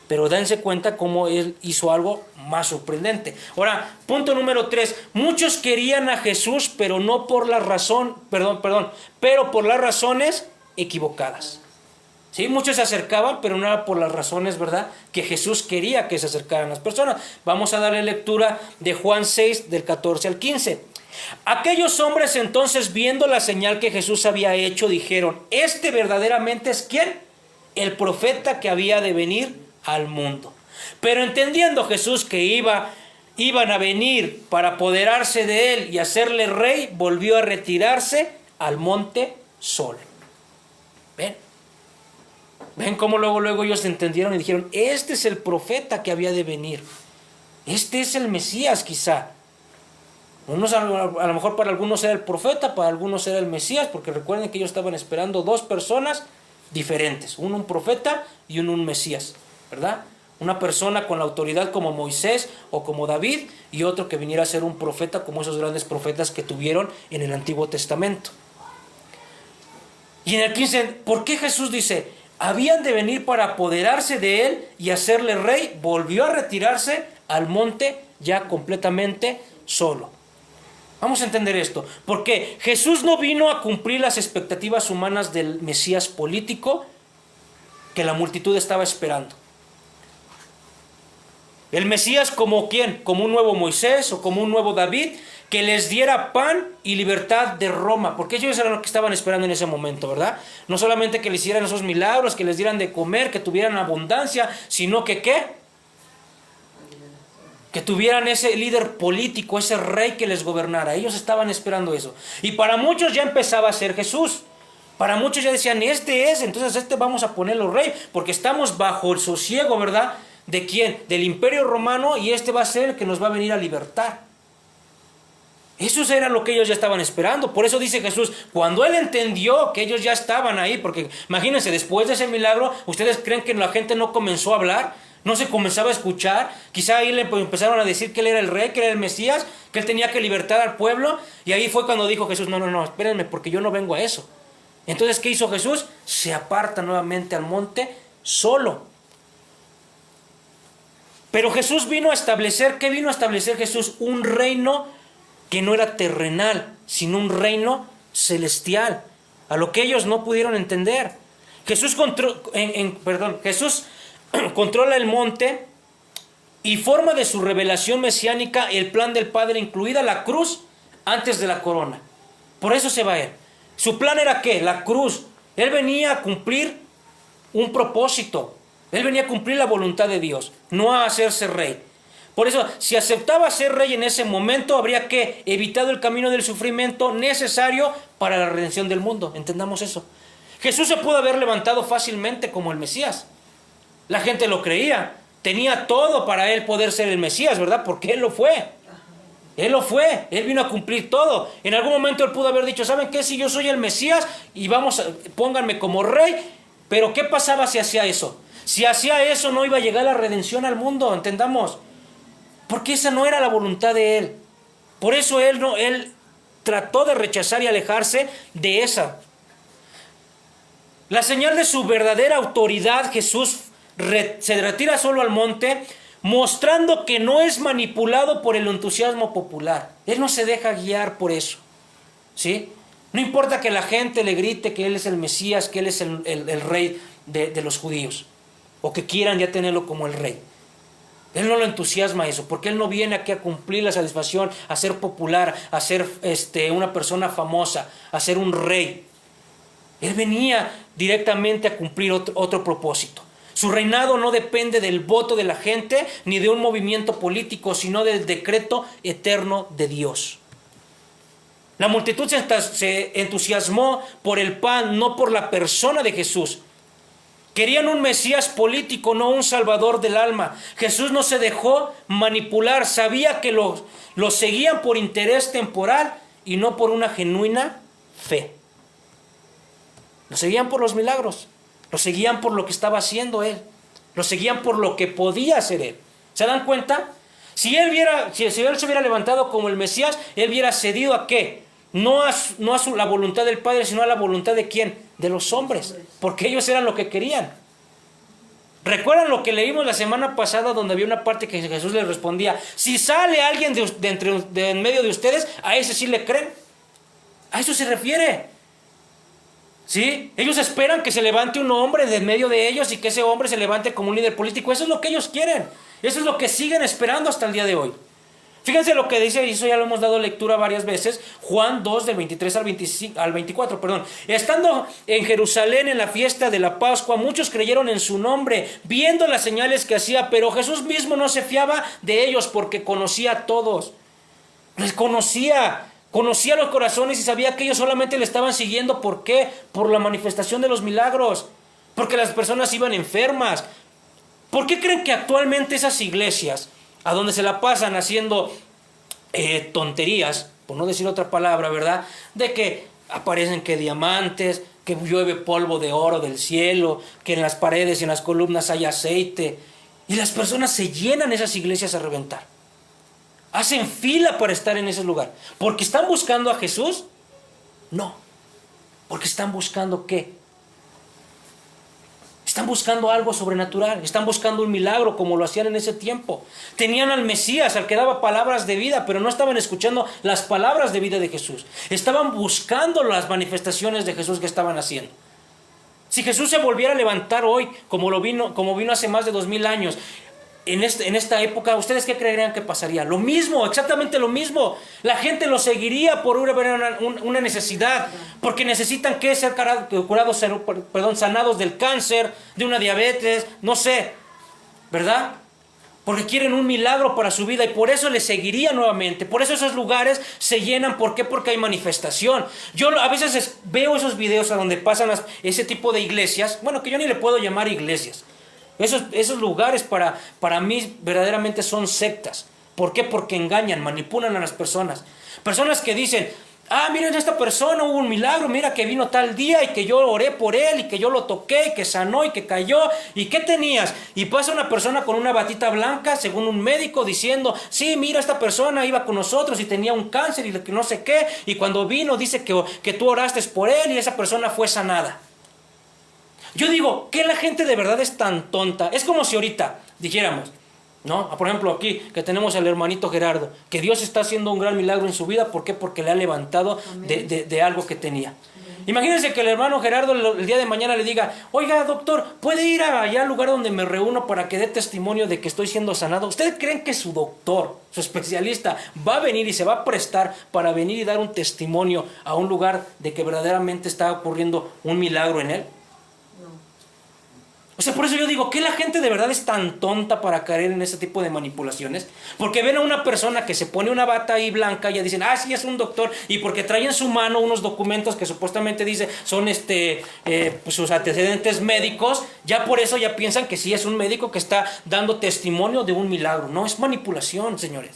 Pero dense cuenta cómo Él hizo algo más sorprendente. Ahora, punto número 3. Muchos querían a Jesús, pero no por la razón, pero por las razones equivocadas. ¿Sí? Muchos se acercaban, pero no era por las razones, ¿verdad?, que Jesús quería que se acercaran las personas. Vamos a darle lectura de Juan 6, del 14 al 15. Aquellos hombres entonces, viendo la señal que Jesús había hecho, dijeron: este verdaderamente es ¿quién? El profeta que había de venir al mundo. Pero entendiendo Jesús que iban a venir para apoderarse de él y hacerle rey, volvió a retirarse al monte solo. ¿Ven cómo luego ellos entendieron y dijeron: este es el profeta que había de venir, este es el Mesías? Quizá a lo mejor para algunos era el profeta, para algunos era el Mesías, porque recuerden que ellos estaban esperando dos personas diferentes, uno un profeta y uno un Mesías, ¿verdad? Una persona con la autoridad como Moisés o como David, y otro que viniera a ser un profeta como esos grandes profetas que tuvieron en el Antiguo Testamento. Y en el 15, ¿por qué Jesús dice: habían de venir para apoderarse de él y hacerle rey? Volvió a retirarse al monte ya completamente solo. Vamos a entender esto, porque Jesús no vino a cumplir las expectativas humanas del Mesías político que la multitud estaba esperando. El Mesías como ¿quién? Como un nuevo Moisés o como un nuevo David que les diera pan y libertad de Roma, porque ellos eran lo que estaban esperando en ese momento, ¿verdad? No solamente que les hicieran esos milagros, que les dieran de comer, que tuvieran abundancia, sino que ¿qué? Que tuvieran ese líder político, ese rey que les gobernara. Ellos estaban esperando eso. Y para muchos ya empezaba a ser Jesús. Para muchos ya decían: este es, entonces este vamos a ponerlo rey, porque estamos bajo el sosiego, ¿verdad? ¿De quién? Del Imperio Romano, y este va a ser el que nos va a venir a libertar. Eso era lo que ellos ya estaban esperando. Por eso dice Jesús, cuando Él entendió que ellos ya estaban ahí, porque imagínense, después de ese milagro, ¿ustedes creen que la gente no comenzó a hablar? ¿No se comenzaba a escuchar? Quizá ahí le empezaron a decir que Él era el rey, que Él era el Mesías, que Él tenía que libertar al pueblo. Y ahí fue cuando dijo Jesús: no, espérenme, porque yo no vengo a eso. Entonces, ¿qué hizo Jesús? Se aparta nuevamente al monte solo. Pero Jesús vino a establecer, ¿qué vino a establecer Jesús? Un reino que no era terrenal, sino un reino celestial, a lo que ellos no pudieron entender. Jesús controla el monte y forma de su revelación mesiánica el plan del Padre, incluida la cruz antes de la corona. Por eso se va a Él. Su plan era ¿qué? La cruz. Él venía a cumplir un propósito. Él venía a cumplir la voluntad de Dios, no a hacerse rey. Por eso, si aceptaba ser rey en ese momento, habría que evitado el camino del sufrimiento necesario para la redención del mundo. Entendamos eso. Jesús se pudo haber levantado fácilmente como el Mesías. La gente lo creía. Tenía todo para él poder ser el Mesías, ¿verdad? Porque él lo fue. Él lo fue. Él vino a cumplir todo. En algún momento él pudo haber dicho: ¿saben qué? Si yo soy el Mesías y pónganme como rey. Pero ¿qué pasaba si hacía eso? Si hacía eso, no iba a llegar la redención al mundo. Entendamos. Porque esa no era la voluntad de él. Por eso él trató de rechazar y alejarse de esa. La señal de su verdadera autoridad, Jesús se retira solo al monte, mostrando que no es manipulado por el entusiasmo popular. Él no se deja guiar por eso, ¿sí? No importa que la gente le grite que Él es el Mesías, que Él es el rey de los judíos, o que quieran ya tenerlo como el rey. Él no lo entusiasma eso, porque Él no viene aquí a cumplir la satisfacción, a ser popular, a ser una persona famosa, a ser un rey. Él venía directamente a cumplir otro propósito. Su reinado no depende del voto de la gente ni de un movimiento político, sino del decreto eterno de Dios. La multitud se entusiasmó por el pan, no por la persona de Jesús. Querían un Mesías político, no un salvador del alma. Jesús no se dejó manipular, sabía que lo seguían por interés temporal y no por una genuina fe. Lo seguían por los milagros, Lo seguían por lo que estaba haciendo él. Lo seguían por lo que podía hacer él. ¿Se dan cuenta? Si él se hubiera levantado como el Mesías, él hubiera cedido ¿a qué? No a la voluntad del Padre, sino a la voluntad de ¿quién? De los hombres. Porque ellos eran lo que querían. ¿Recuerdan lo que leímos la semana pasada, donde había una parte que Jesús les respondía: si sale alguien de en medio de ustedes, a ese sí le creen? A eso se refiere. ¿Sí? Ellos esperan que se levante un hombre de en medio de ellos y que ese hombre se levante como un líder político. Eso es lo que ellos quieren. Eso es lo que siguen esperando hasta el día de hoy. Fíjense lo que dice, y eso ya lo hemos dado lectura varias veces, Juan 2, del 23 al 24. Estando en Jerusalén en la fiesta de la Pascua, muchos creyeron en su nombre, viendo las señales que hacía, pero Jesús mismo no se fiaba de ellos porque conocía a todos. Les conocía los corazones y sabía que ellos solamente le estaban siguiendo. ¿Por qué? Por la manifestación de los milagros, porque las personas iban enfermas. ¿Por qué creen que actualmente esas iglesias, a donde se la pasan haciendo tonterías, por no decir otra palabra, ¿verdad? De que aparecen que diamantes, que llueve polvo de oro del cielo, que en las paredes y en las columnas hay aceite, y las personas se llenan esas iglesias a reventar? Hacen fila para estar en ese lugar. ¿Porque están buscando a Jesús? No. Porque están buscando ¿qué? Están buscando algo sobrenatural. Están buscando un milagro como lo hacían en ese tiempo. Tenían al Mesías, al que daba palabras de vida, pero no estaban escuchando las palabras de vida de Jesús. Estaban buscando las manifestaciones de Jesús que estaban haciendo. Si Jesús se volviera a levantar hoy, como vino hace más de 2000 años, en esta época, ¿ustedes qué creerían que pasaría? Lo mismo, exactamente lo mismo. La gente lo seguiría por una necesidad, porque necesitan que ser curados, sanados del cáncer, de una diabetes, no sé, ¿verdad? Porque quieren un milagro para su vida y por eso les seguiría nuevamente. Por eso esos lugares se llenan. ¿Por qué? Porque hay manifestación. Yo a veces veo esos videos a donde pasan ese tipo de iglesias, bueno, que yo ni le puedo llamar iglesias. Esos lugares para mí verdaderamente son sectas. ¿Por qué? Porque engañan, manipulan a las personas. Personas que dicen: miren, esta persona hubo un milagro, mira que vino tal día y que yo oré por él y que yo lo toqué y que sanó y que cayó. ¿Y qué tenías? Y pasa una persona con una batita blanca, según un médico, diciendo: sí, mira, esta persona iba con nosotros y tenía un cáncer y que no sé qué. Y cuando vino dice que tú oraste por él y esa persona fue sanada. Yo digo, ¿qué la gente de verdad es tan tonta? Es como si ahorita dijéramos, ¿no? Por ejemplo, aquí que tenemos al hermanito Gerardo, que Dios está haciendo un gran milagro en su vida. ¿Por qué? Porque le ha levantado de algo que tenía. Imagínense que el hermano Gerardo el día de mañana le diga: oiga, doctor, ¿puede ir allá al lugar donde me reúno para que dé testimonio de que estoy siendo sanado? ¿Ustedes creen que su doctor, su especialista, va a venir y se va a prestar para venir y dar un testimonio a un lugar de que verdaderamente está ocurriendo un milagro en él? O sea, por eso yo digo, ¿qué la gente de verdad es tan tonta para caer en ese tipo de manipulaciones? Porque ven a una persona que se pone una bata ahí blanca y ya dicen: sí, es un doctor. Y porque trae en su mano unos documentos que supuestamente dice son pues sus antecedentes médicos, ya por eso ya piensan que sí es un médico que está dando testimonio de un milagro. No, es manipulación, señores.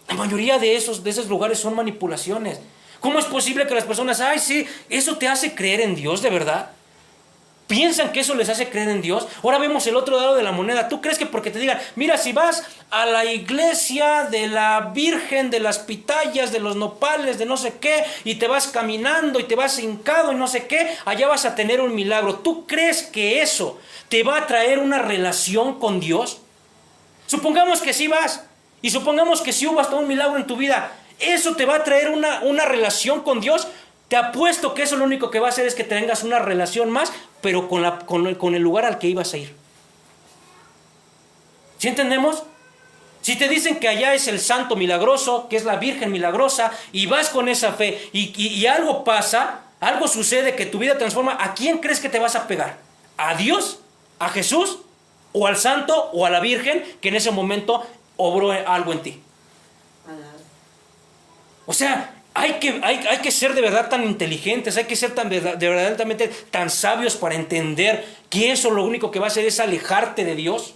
La mayoría de esos lugares son manipulaciones. ¿Cómo es posible que las personas, sí, eso te hace creer en Dios de verdad? ¿Piensan que eso les hace creer en Dios? Ahora vemos el otro lado de la moneda. ¿Tú crees que porque te digan: mira, si vas a la iglesia de la Virgen de las Pitayas, de los Nopales, de no sé qué, y te vas caminando y te vas hincado y no sé qué, allá vas a tener un milagro? ¿Tú crees que eso te va a traer una relación con Dios? Supongamos que sí vas, y supongamos que sí hubo hasta un milagro en tu vida. ¿Eso te va a traer una relación con Dios? Te apuesto que eso lo único que va a hacer es que tengas una relación más, pero con el lugar al que ibas a ir. ¿Sí entendemos? Si te dicen que allá es el santo milagroso, que es la Virgen milagrosa, y vas con esa fe, y algo pasa, algo sucede que tu vida transforma, ¿a quién crees que te vas a pegar? ¿A Dios? ¿A Jesús? ¿O al santo? ¿O a la Virgen que en ese momento obró algo en ti? O sea, hay que ser de verdad tan inteligentes, hay que ser verdaderamente tan sabios para entender que eso lo único que va a hacer es alejarte de Dios.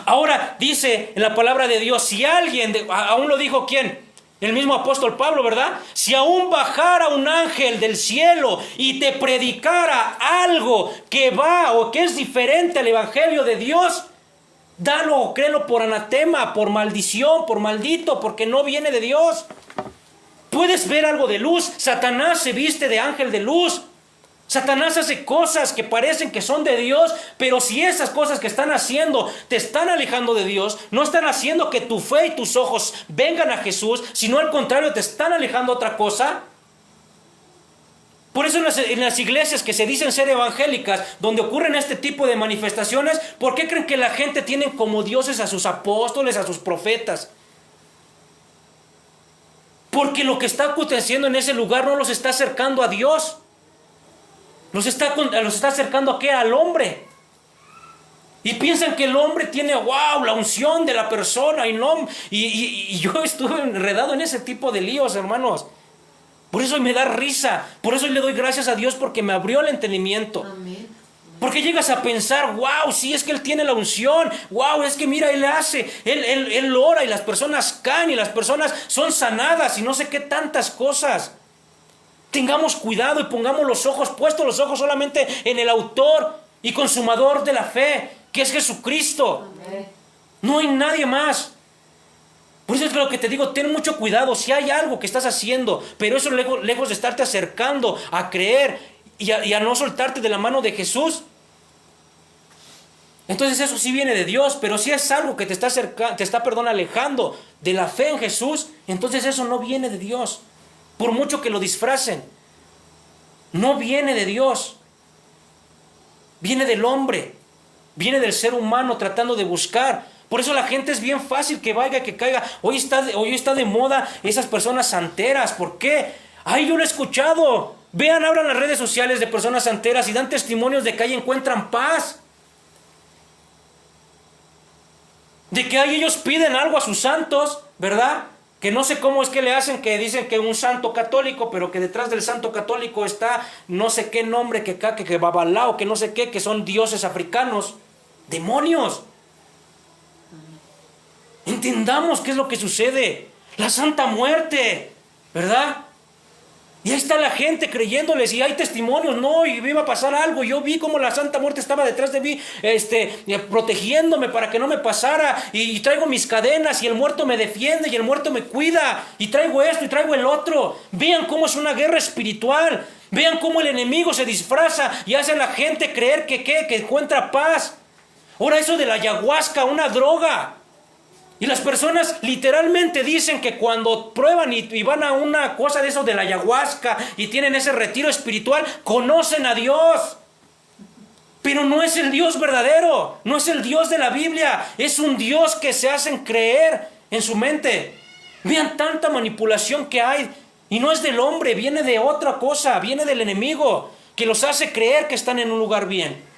Ahora dice en la palabra de Dios, si alguien, aún lo dijo ¿quién? El mismo apóstol Pablo, ¿verdad? Si aún bajara un ángel del cielo y te predicara algo que va o que es diferente al evangelio de Dios, dalo o créelo por anatema, por maldición, por maldito, porque no viene de Dios. Puedes ver algo de luz. Satanás se viste de ángel de luz. Satanás hace cosas que parecen que son de Dios, pero si esas cosas que están haciendo te están alejando de Dios, no están haciendo que tu fe y tus ojos vengan a Jesús, sino al contrario te están alejando a otra cosa. Por eso en las iglesias que se dicen ser evangélicas, donde ocurren este tipo de manifestaciones, ¿por qué creen que la gente tiene como dioses a sus apóstoles, a sus profetas? Porque lo que está aconteciendo en ese lugar no los está acercando a Dios. Los está acercando ¿a qué? Al hombre. Y piensan que el hombre tiene, wow, la unción de la persona. Y yo estuve enredado en ese tipo de líos, hermanos. Por eso me da risa. Por eso le doy gracias a Dios porque me abrió el entendimiento. Amén. Porque llegas a pensar, wow, sí, es que Él tiene la unción. Wow, es que mira, Él hace. Él ora y las personas caen y las personas son sanadas y no sé qué tantas cosas. Tengamos cuidado y pongamos los ojos, puestos los ojos solamente en el autor y consumador de la fe, que es Jesucristo. Amén. No hay nadie más. Por eso es lo que te digo, ten mucho cuidado si hay algo que estás haciendo, pero eso lejos de estarte acercando a creer y a no soltarte de la mano de Jesús. Entonces eso sí viene de Dios, pero si es algo que te está alejando de la fe en Jesús, entonces eso no viene de Dios. Por mucho que lo disfracen, no viene de Dios. Viene del hombre, viene del ser humano tratando de buscar. Por eso la gente es bien fácil que vaya, que caiga. Hoy está de moda esas personas santeras. ¿Por qué? Ay, yo lo he escuchado. Vean, abran las redes sociales de personas santeras y dan testimonios de que ahí encuentran paz. De que ahí ellos piden algo a sus santos, ¿verdad? Que no sé cómo es que le hacen, que dicen que un santo católico, pero que detrás del santo católico está no sé qué nombre, que babalao, que no sé qué, que son dioses africanos. ¡Demonios! Entendamos qué es lo que sucede. La Santa Muerte, ¿verdad? Y ahí está la gente creyéndoles y hay testimonios, no, y me iba a pasar algo. Yo vi cómo la Santa Muerte estaba detrás de mí, protegiéndome para que no me pasara. Y traigo mis cadenas y el muerto me defiende y el muerto me cuida. Y traigo esto y traigo el otro. Vean cómo es una guerra espiritual. Vean cómo el enemigo se disfraza y hace a la gente creer que encuentra paz. Ahora eso de la ayahuasca, una droga. Y las personas literalmente dicen que cuando prueban y van a una cosa de eso de la ayahuasca y tienen ese retiro espiritual, conocen a Dios. Pero no es el Dios verdadero, no es el Dios de la Biblia, es un Dios que se hacen creer en su mente. Vean tanta manipulación que hay y no es del hombre, viene de otra cosa, viene del enemigo que los hace creer que están en un lugar bien.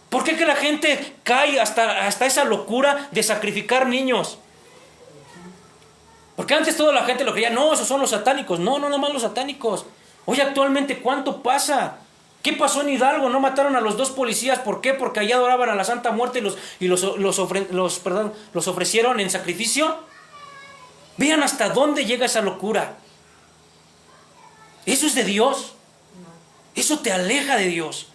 ¿Por qué que la gente cae hasta esa locura de sacrificar niños? Porque antes toda la gente lo creía, no, esos son los satánicos. No, nada más los satánicos. Hoy actualmente, ¿cuánto pasa? ¿Qué pasó en Hidalgo? ¿No mataron a los 2 policías? ¿Por qué? Porque allá adoraban a la Santa Muerte y los ofrecieron en sacrificio. Vean hasta dónde llega esa locura. ¿Eso es de Dios? Eso te aleja de Dios.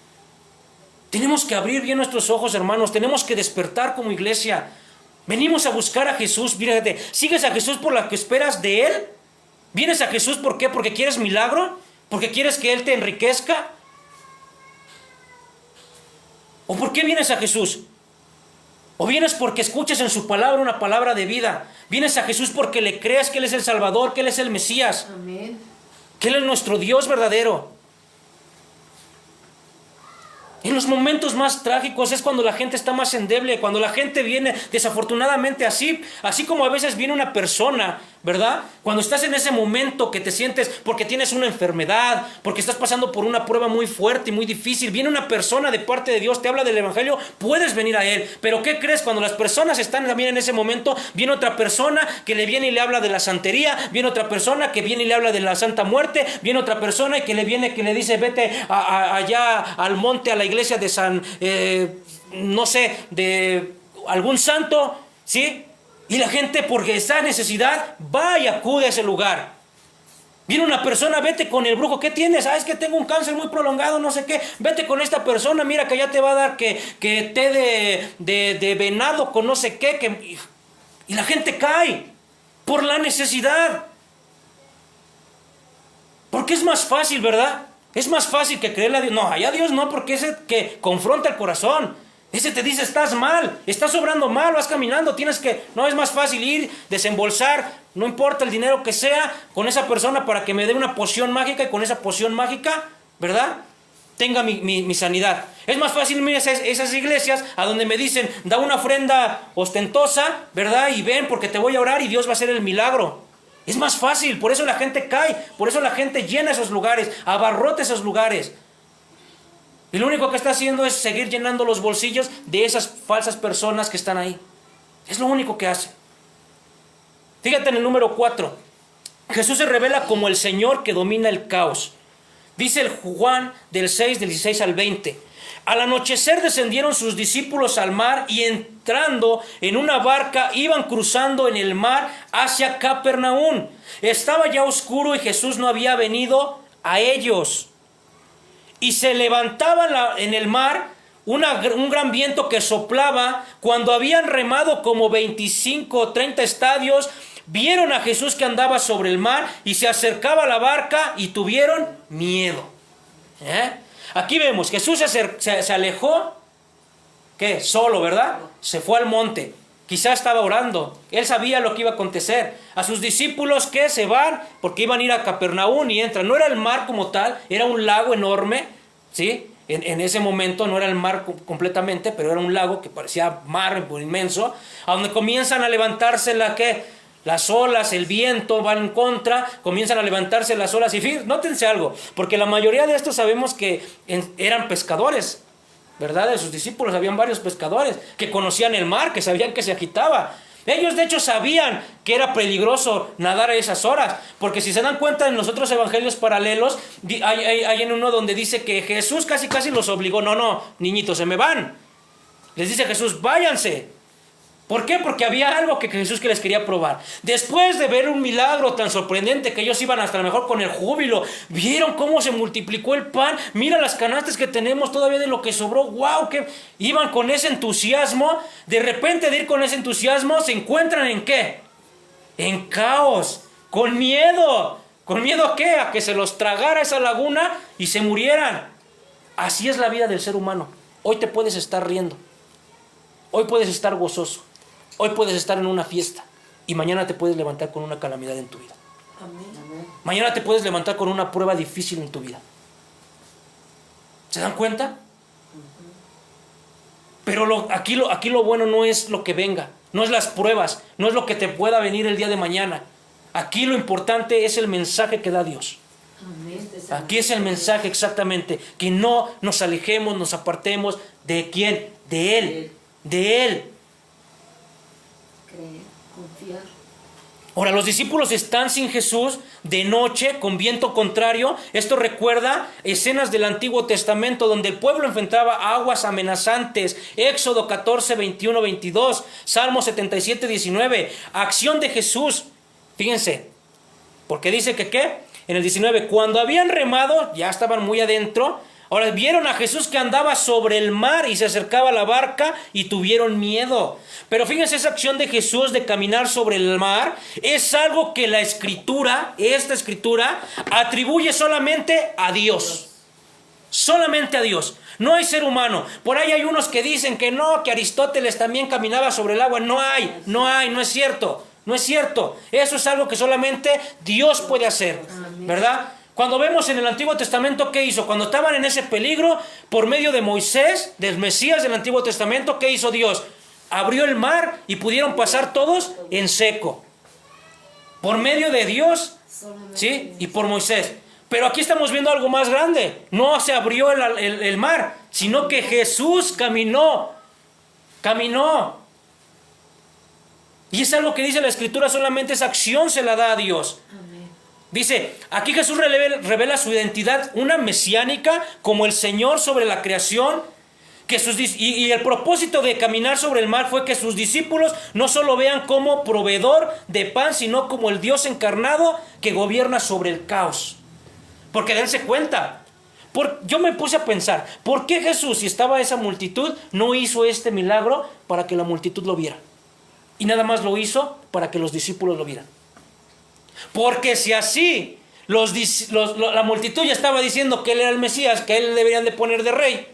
Tenemos que abrir bien nuestros ojos, hermanos. Tenemos que despertar como iglesia. Venimos a buscar a Jesús. Fíjate, ¿sigues a Jesús por lo que esperas de Él? ¿Vienes a Jesús por qué? ¿Porque quieres milagro? ¿Porque quieres que Él te enriquezca? ¿O por qué vienes a Jesús? ¿O vienes porque escuchas en su palabra una palabra de vida? ¿Vienes a Jesús porque le crees que Él es el Salvador, que Él es el Mesías? Amén. Que Él es nuestro Dios verdadero. En los momentos más trágicos es cuando la gente está más endeble, cuando la gente viene desafortunadamente así como a veces viene una persona, ¿verdad? Cuando estás en ese momento que te sientes porque tienes una enfermedad, porque estás pasando por una prueba muy fuerte y muy difícil, viene una persona de parte de Dios, te habla del evangelio, puedes venir a Él. Pero ¿qué crees? Cuando las personas están también en ese momento, viene otra persona que le viene y le habla de la santería, viene otra persona que viene y le habla de la Santa Muerte, viene otra persona que le dice vete allá al monte, a la iglesia de San, no sé, de algún santo, ¿sí? Y la gente, porque está en necesidad, va y acude a ese lugar. Viene una persona, vete con el brujo. ¿Qué tienes? Ah, es que tengo un cáncer muy prolongado, no sé qué. Vete con esta persona, mira que ya te va a dar que té de venado con no sé qué. Y la gente cae por la necesidad. Porque es más fácil, ¿verdad? Es más fácil que creerle a Dios. No, allá Dios no, porque es el que confronta el corazón. Ese te dice, estás mal, estás obrando mal, vas caminando, tienes que... No, es más fácil ir, desembolsar, no importa el dinero que sea, con esa persona para que me dé una poción mágica y con esa poción mágica, ¿verdad?, tenga mi sanidad. Es más fácil ir a esas iglesias a donde me dicen, da una ofrenda ostentosa, ¿verdad?, y ven porque te voy a orar y Dios va a hacer el milagro. Es más fácil, por eso la gente cae, por eso la gente llena esos lugares, abarrota esos lugares. Y lo único que está haciendo es seguir llenando los bolsillos de esas falsas personas que están ahí. Es lo único que hace. Fíjate en el número 4. Jesús se revela como el Señor que domina el caos. Dice el Juan del 6, del 16 al 20. Al anochecer descendieron sus discípulos al mar y entrando en una barca iban cruzando en el mar hacia Capernaum. Estaba ya oscuro y Jesús no había venido a ellos. Y se levantaba en el mar un gran viento que soplaba. Cuando habían remado como 25 o 30 estadios, vieron a Jesús que andaba sobre el mar y se acercaba a la barca y tuvieron miedo. Aquí vemos, Jesús se alejó, ¿qué? Solo, ¿verdad? Se fue al monte. Quizá estaba orando. Él sabía lo que iba a acontecer. A sus discípulos que se van porque iban a ir a Capernaum y entran. No era el mar como tal, era un lago enorme, ¿sí? En ese momento no era el mar completamente, pero era un lago que parecía mar inmenso, a donde comienzan a levantarse las olas, el viento va en contra, comienzan a levantarse las olas. Y fíjense, nótense algo, porque la mayoría de estos sabemos que eran pescadores, ¿verdad? De sus discípulos habían varios pescadores que conocían el mar, que sabían que se agitaba. Ellos de hecho sabían que era peligroso nadar a esas horas, porque si se dan cuenta en los otros evangelios paralelos, hay en uno donde dice que Jesús casi los obligó. No, niñitos, se me van. Les dice Jesús, váyanse. ¿Por qué? Porque había algo que Jesús que les quería probar. Después de ver un milagro tan sorprendente que ellos iban hasta lo mejor con el júbilo, vieron cómo se multiplicó el pan, mira las canastas que tenemos todavía de lo que sobró, wow, que iban con ese entusiasmo. De repente de ir con ese entusiasmo se encuentran ¿en qué? En caos, con miedo. ¿Con miedo a qué? A que se los tragara esa laguna y se murieran. Así es la vida del ser humano. Hoy te puedes estar riendo, hoy puedes estar gozoso, hoy puedes estar en una fiesta y mañana te puedes levantar con una calamidad en tu vida. Amén. Mañana te puedes levantar con una prueba difícil en tu vida. ¿Se dan cuenta? Pero aquí lo bueno no es lo que venga, no es las pruebas, no es lo que te pueda venir el día de mañana. Aquí lo importante es el mensaje que da Dios. Aquí es el mensaje exactamente, que no nos alejemos, nos apartemos de ¿quién? De Él. De Él. Creer, confiar. Ahora, los discípulos están sin Jesús de noche, con viento contrario. Esto recuerda escenas del Antiguo Testamento donde el pueblo enfrentaba aguas amenazantes. Éxodo 14, 21, 22. Salmo 77, 19. Acción de Jesús. Fíjense, porque dice que ¿qué? En el 19, cuando habían remado, ya estaban muy adentro. Ahora vieron a Jesús que andaba sobre el mar y se acercaba a la barca y tuvieron miedo. Pero fíjense, esa acción de Jesús de caminar sobre el mar es algo que esta escritura, atribuye solamente a Dios. Solamente a Dios. No hay ser humano. Por ahí hay unos que dicen que no, que Aristóteles también caminaba sobre el agua. No es cierto. No es cierto. Eso es algo que solamente Dios puede hacer, ¿verdad? Cuando vemos en el Antiguo Testamento, ¿qué hizo? Cuando estaban en ese peligro, por medio de Moisés, del Mesías del Antiguo Testamento, ¿qué hizo Dios? Abrió el mar y pudieron pasar todos en seco. Por medio de Dios, ¿sí? Y por Moisés. Pero aquí estamos viendo algo más grande. No se abrió el mar, sino que Jesús caminó. Y es algo que dice la Escritura, solamente esa acción se la da a Dios. Dice, aquí Jesús revela su identidad, una mesiánica como el Señor sobre la creación, Y el propósito de caminar sobre el mar fue que sus discípulos no solo vean como proveedor de pan, sino como el Dios encarnado que gobierna sobre el caos. Porque dense cuenta, yo me puse a pensar, ¿por qué Jesús, si estaba esa multitud, no hizo este milagro para que la multitud lo viera? Y nada más lo hizo para que los discípulos lo vieran. Porque si así la multitud ya estaba diciendo que él era el Mesías, que él deberían de poner de rey,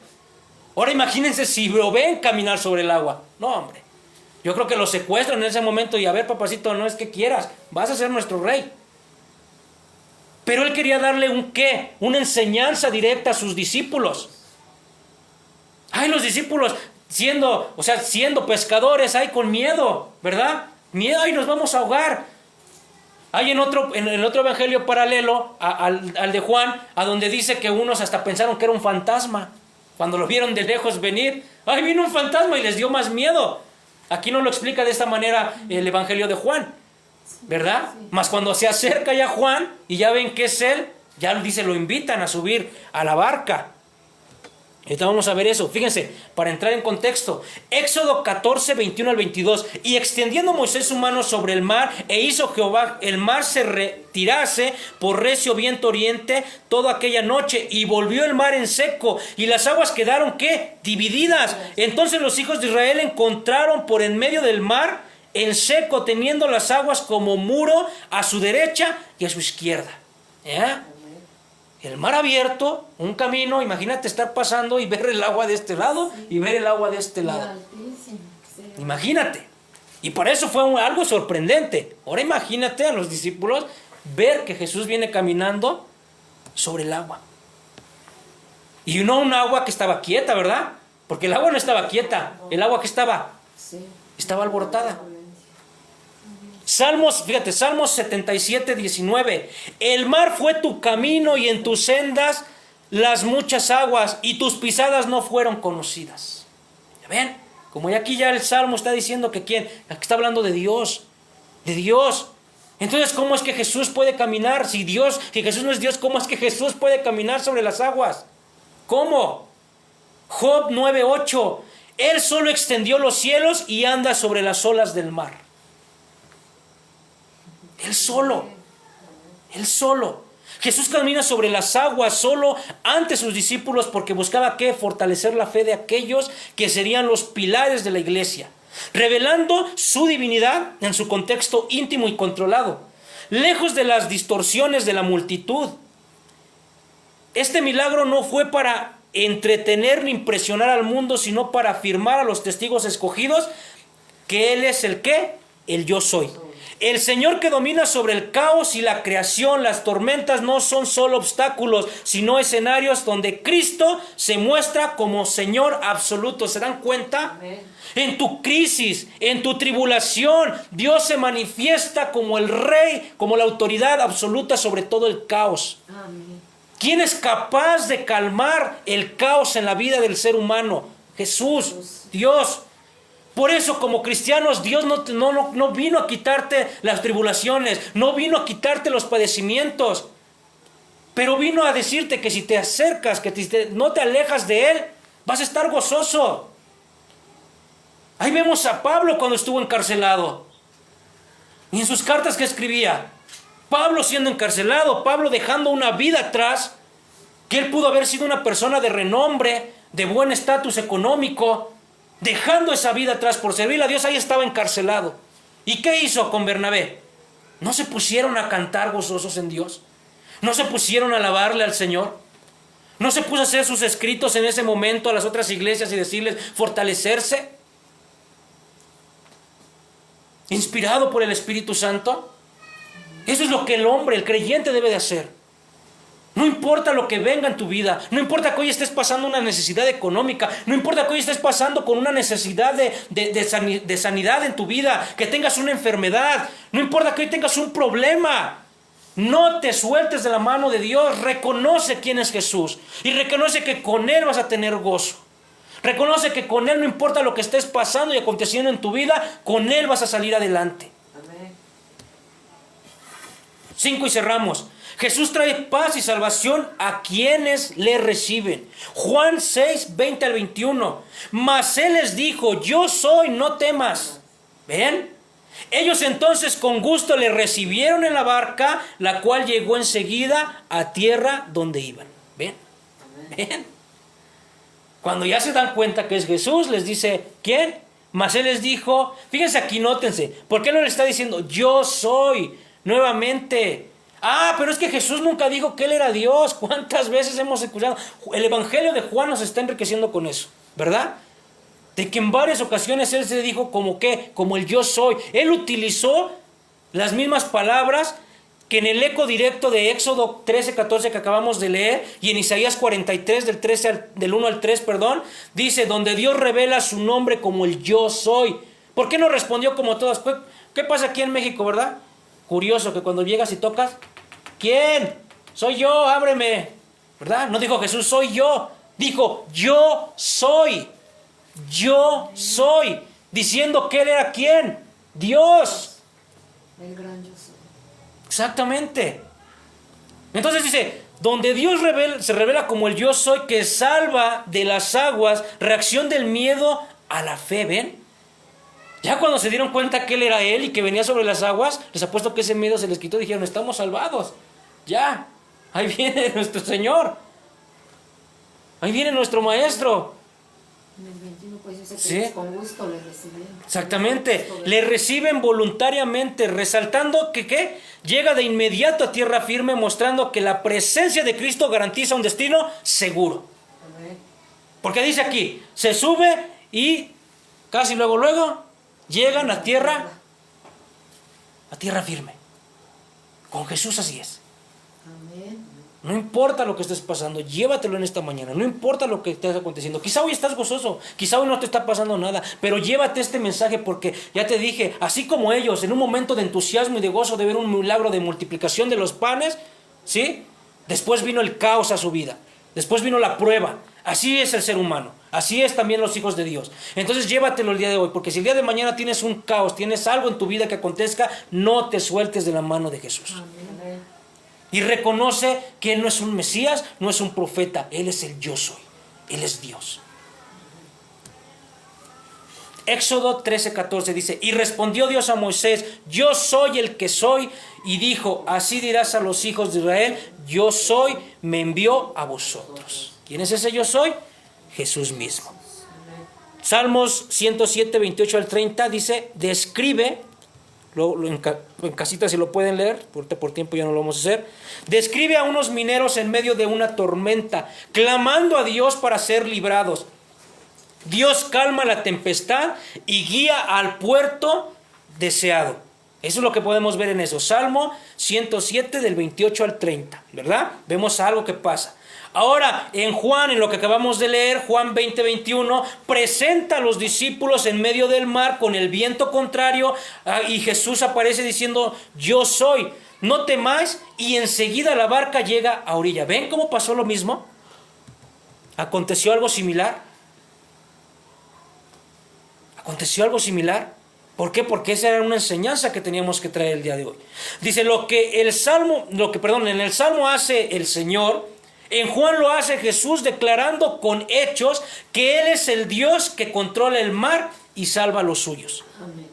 ahora imagínense si lo ven caminar sobre el agua. No, hombre. Yo creo que lo secuestran en ese momento y a ver, papacito, no es que quieras, vas a ser nuestro rey. Pero él quería darle un qué, una enseñanza directa a sus discípulos. Ay, los discípulos siendo pescadores, ay, con miedo, ¿verdad? Miedo, ay, nos vamos a ahogar. Hay en el otro evangelio paralelo al de Juan, a donde dice que unos hasta pensaron que era un fantasma. Cuando lo vieron de lejos venir, ¡ay, vino un fantasma! Y les dio más miedo. Aquí no lo explica de esta manera el evangelio de Juan, ¿verdad? Mas cuando se acerca ya Juan y ya ven que es él, ya dice, lo invitan a subir a la barca. Ahorita vamos a ver eso. Fíjense, para entrar en contexto. Éxodo 14, 21 al 22. Y extendiendo Moisés su mano sobre el mar, e hizo Jehová el mar se retirase por recio viento oriente toda aquella noche, y volvió el mar en seco, y las aguas quedaron, ¿qué? Divididas. Entonces los hijos de Israel encontraron por en medio del mar en seco, teniendo las aguas como muro a su derecha y a su izquierda. ¿Ya? El mar abierto, un camino, imagínate estar pasando y ver el agua de este lado y ver el agua de este lado. Imagínate. Y por eso fue algo sorprendente. Ahora imagínate a los discípulos ver que Jesús viene caminando sobre el agua. Y no un agua que estaba quieta, ¿verdad? Porque el agua no estaba quieta. El agua que estaba alborotada. Salmos 77, 19. El mar fue tu camino y en tus sendas las muchas aguas, y tus pisadas no fueron conocidas. ¿Ya ven? Como aquí ya el Salmo está diciendo que ¿quién? Aquí está hablando de Dios. De Dios. Entonces, ¿cómo es que Jesús puede caminar? Si Jesús no es Dios, ¿cómo es que Jesús puede caminar sobre las aguas? ¿Cómo? Job 9:8. Él solo extendió los cielos y anda sobre las olas del mar. Él solo. Jesús camina sobre las aguas solo ante sus discípulos porque buscaba ¿qué? Fortalecer la fe de aquellos que serían los pilares de la iglesia, revelando su divinidad en su contexto íntimo y controlado, lejos de las distorsiones de la multitud. Este milagro no fue para entretener ni impresionar al mundo, sino para afirmar a los testigos escogidos que Él es el ¿qué? El yo soy. El Señor que domina sobre el caos y la creación. Las tormentas no son solo obstáculos, sino escenarios donde Cristo se muestra como Señor absoluto. ¿Se dan cuenta? Amén. En tu crisis, en tu tribulación, Dios se manifiesta como el Rey, como la autoridad absoluta sobre todo el caos. Amén. ¿Quién es capaz de calmar el caos en la vida del ser humano? Jesús, Dios. Por eso, como cristianos, Dios no vino a quitarte las tribulaciones, no vino a quitarte los padecimientos, pero vino a decirte que si te acercas, no te alejas de Él, vas a estar gozoso. Ahí vemos a Pablo cuando estuvo encarcelado. Y en sus cartas que escribía, Pablo siendo encarcelado, Pablo dejando una vida atrás, que él pudo haber sido una persona de renombre, de buen estatus económico, dejando esa vida atrás por servir a Dios, ahí estaba encarcelado. ¿Y qué hizo con Bernabé? ¿No se pusieron a cantar gozosos en Dios? ¿No se pusieron a alabarle al Señor? ¿No se puso a hacer sus escritos en ese momento a las otras iglesias y decirles fortalecerse? ¿Inspirado por el Espíritu Santo? Eso es lo que el hombre, el creyente debe de hacer. No importa lo que venga en tu vida, no importa que hoy estés pasando una necesidad económica, no importa que hoy estés pasando con una necesidad de sanidad en tu vida, que tengas una enfermedad, no importa que hoy tengas un problema, no te sueltes de la mano de Dios. Reconoce quién es Jesús y reconoce que con Él vas a tener gozo. Reconoce que con Él, no importa lo que estés pasando y aconteciendo en tu vida, con Él vas a salir adelante. Amén. 5 y cerramos. Jesús trae paz y salvación a quienes le reciben. Juan 6, 20 al 21. Mas Él les dijo, yo soy, no temas. ¿Ven? Ellos entonces con gusto le recibieron en la barca, la cual llegó enseguida a tierra donde iban. ¿Ven? ¿Ven? Cuando ya se dan cuenta que es Jesús, les dice, ¿quién? Mas Él les dijo, fíjense aquí, nótense, ¿por qué no le está diciendo, yo soy, nuevamente? Ah, pero es que Jesús nunca dijo que Él era Dios. ¿Cuántas veces hemos escuchado? El Evangelio de Juan nos está enriqueciendo con eso, ¿verdad? De que en varias ocasiones Él se dijo como que, como el yo soy. Él utilizó las mismas palabras que en el eco directo de Éxodo 13, 14 que acabamos de leer, y en Isaías 43, del 1 al 3, dice, donde Dios revela su nombre como el yo soy. ¿Por qué no respondió como todas? ¿Qué pasa aquí en México, verdad? Curioso que cuando llegas y tocas, ¿quién? Soy yo, ábreme, ¿verdad? No dijo Jesús, soy yo. Dijo, yo soy, diciendo que Él era ¿quién? Dios. El gran yo soy. Exactamente. Entonces dice, donde Dios se revela como el yo soy, que salva de las aguas, reacción del miedo a la fe, ¿ven? Ya cuando se dieron cuenta que Él era Él y que venía sobre las aguas, les apuesto que ese miedo se les quitó y dijeron, estamos salvados. Ya, ahí viene nuestro Señor. Ahí viene nuestro Maestro. En el 21 pues dice que Sí. ellos con gusto le recibieron. Exactamente, le reciben voluntariamente, resaltando que ¿qué? Llega de inmediato a tierra firme, mostrando que la presencia de Cristo garantiza un destino seguro. Amén. Porque dice aquí, se sube y casi luego llegan a tierra firme. Con Jesús así es. Amén. No importa lo que estés pasando, llévatelo en esta mañana. No importa lo que esté aconteciendo. Quizá hoy estás gozoso, quizá hoy no te está pasando nada, pero llévate este mensaje porque ya te dije, así como ellos, en un momento de entusiasmo y de gozo de ver un milagro de multiplicación de los panes, ¿sí? Después vino el caos a su vida. Después vino la prueba. Así es el ser humano. Así es también los hijos de Dios. Entonces llévatelo el día de hoy, porque si el día de mañana tienes un caos, tienes algo en tu vida que acontezca, no te sueltes de la mano de Jesús. Amén. Y reconoce que Él no es un Mesías, no es un profeta. Él es el yo soy. Él es Dios. Éxodo 13, 14 dice, y respondió Dios a Moisés, yo soy el que soy. Y dijo, así dirás a los hijos de Israel, yo soy, me envió a vosotros. ¿Quién es ese yo soy? Jesús mismo. Salmos 107, 28 al 30 dice, describe, en casita si lo pueden leer, por tiempo ya no lo vamos a hacer. Describe a unos mineros en medio de una tormenta, clamando a Dios para ser librados. Dios calma la tempestad y guía al puerto deseado. Eso es lo que podemos ver en eso. Salmo 107 del 28 al 30, ¿verdad? Vemos algo que pasa. Ahora, en Juan, en lo que acabamos de leer, Juan 20, 21, presenta a los discípulos en medio del mar con el viento contrario, y Jesús aparece diciendo, yo soy, no temáis, y enseguida la barca llega a orilla. ¿Ven cómo pasó lo mismo? ¿Aconteció algo similar? ¿Aconteció algo similar? ¿Por qué? Porque esa era una enseñanza que teníamos que traer el día de hoy. Dice, en el Salmo hace el Señor, en Juan lo hace Jesús declarando con hechos que Él es el Dios que controla el mar y salva a los suyos. Amén.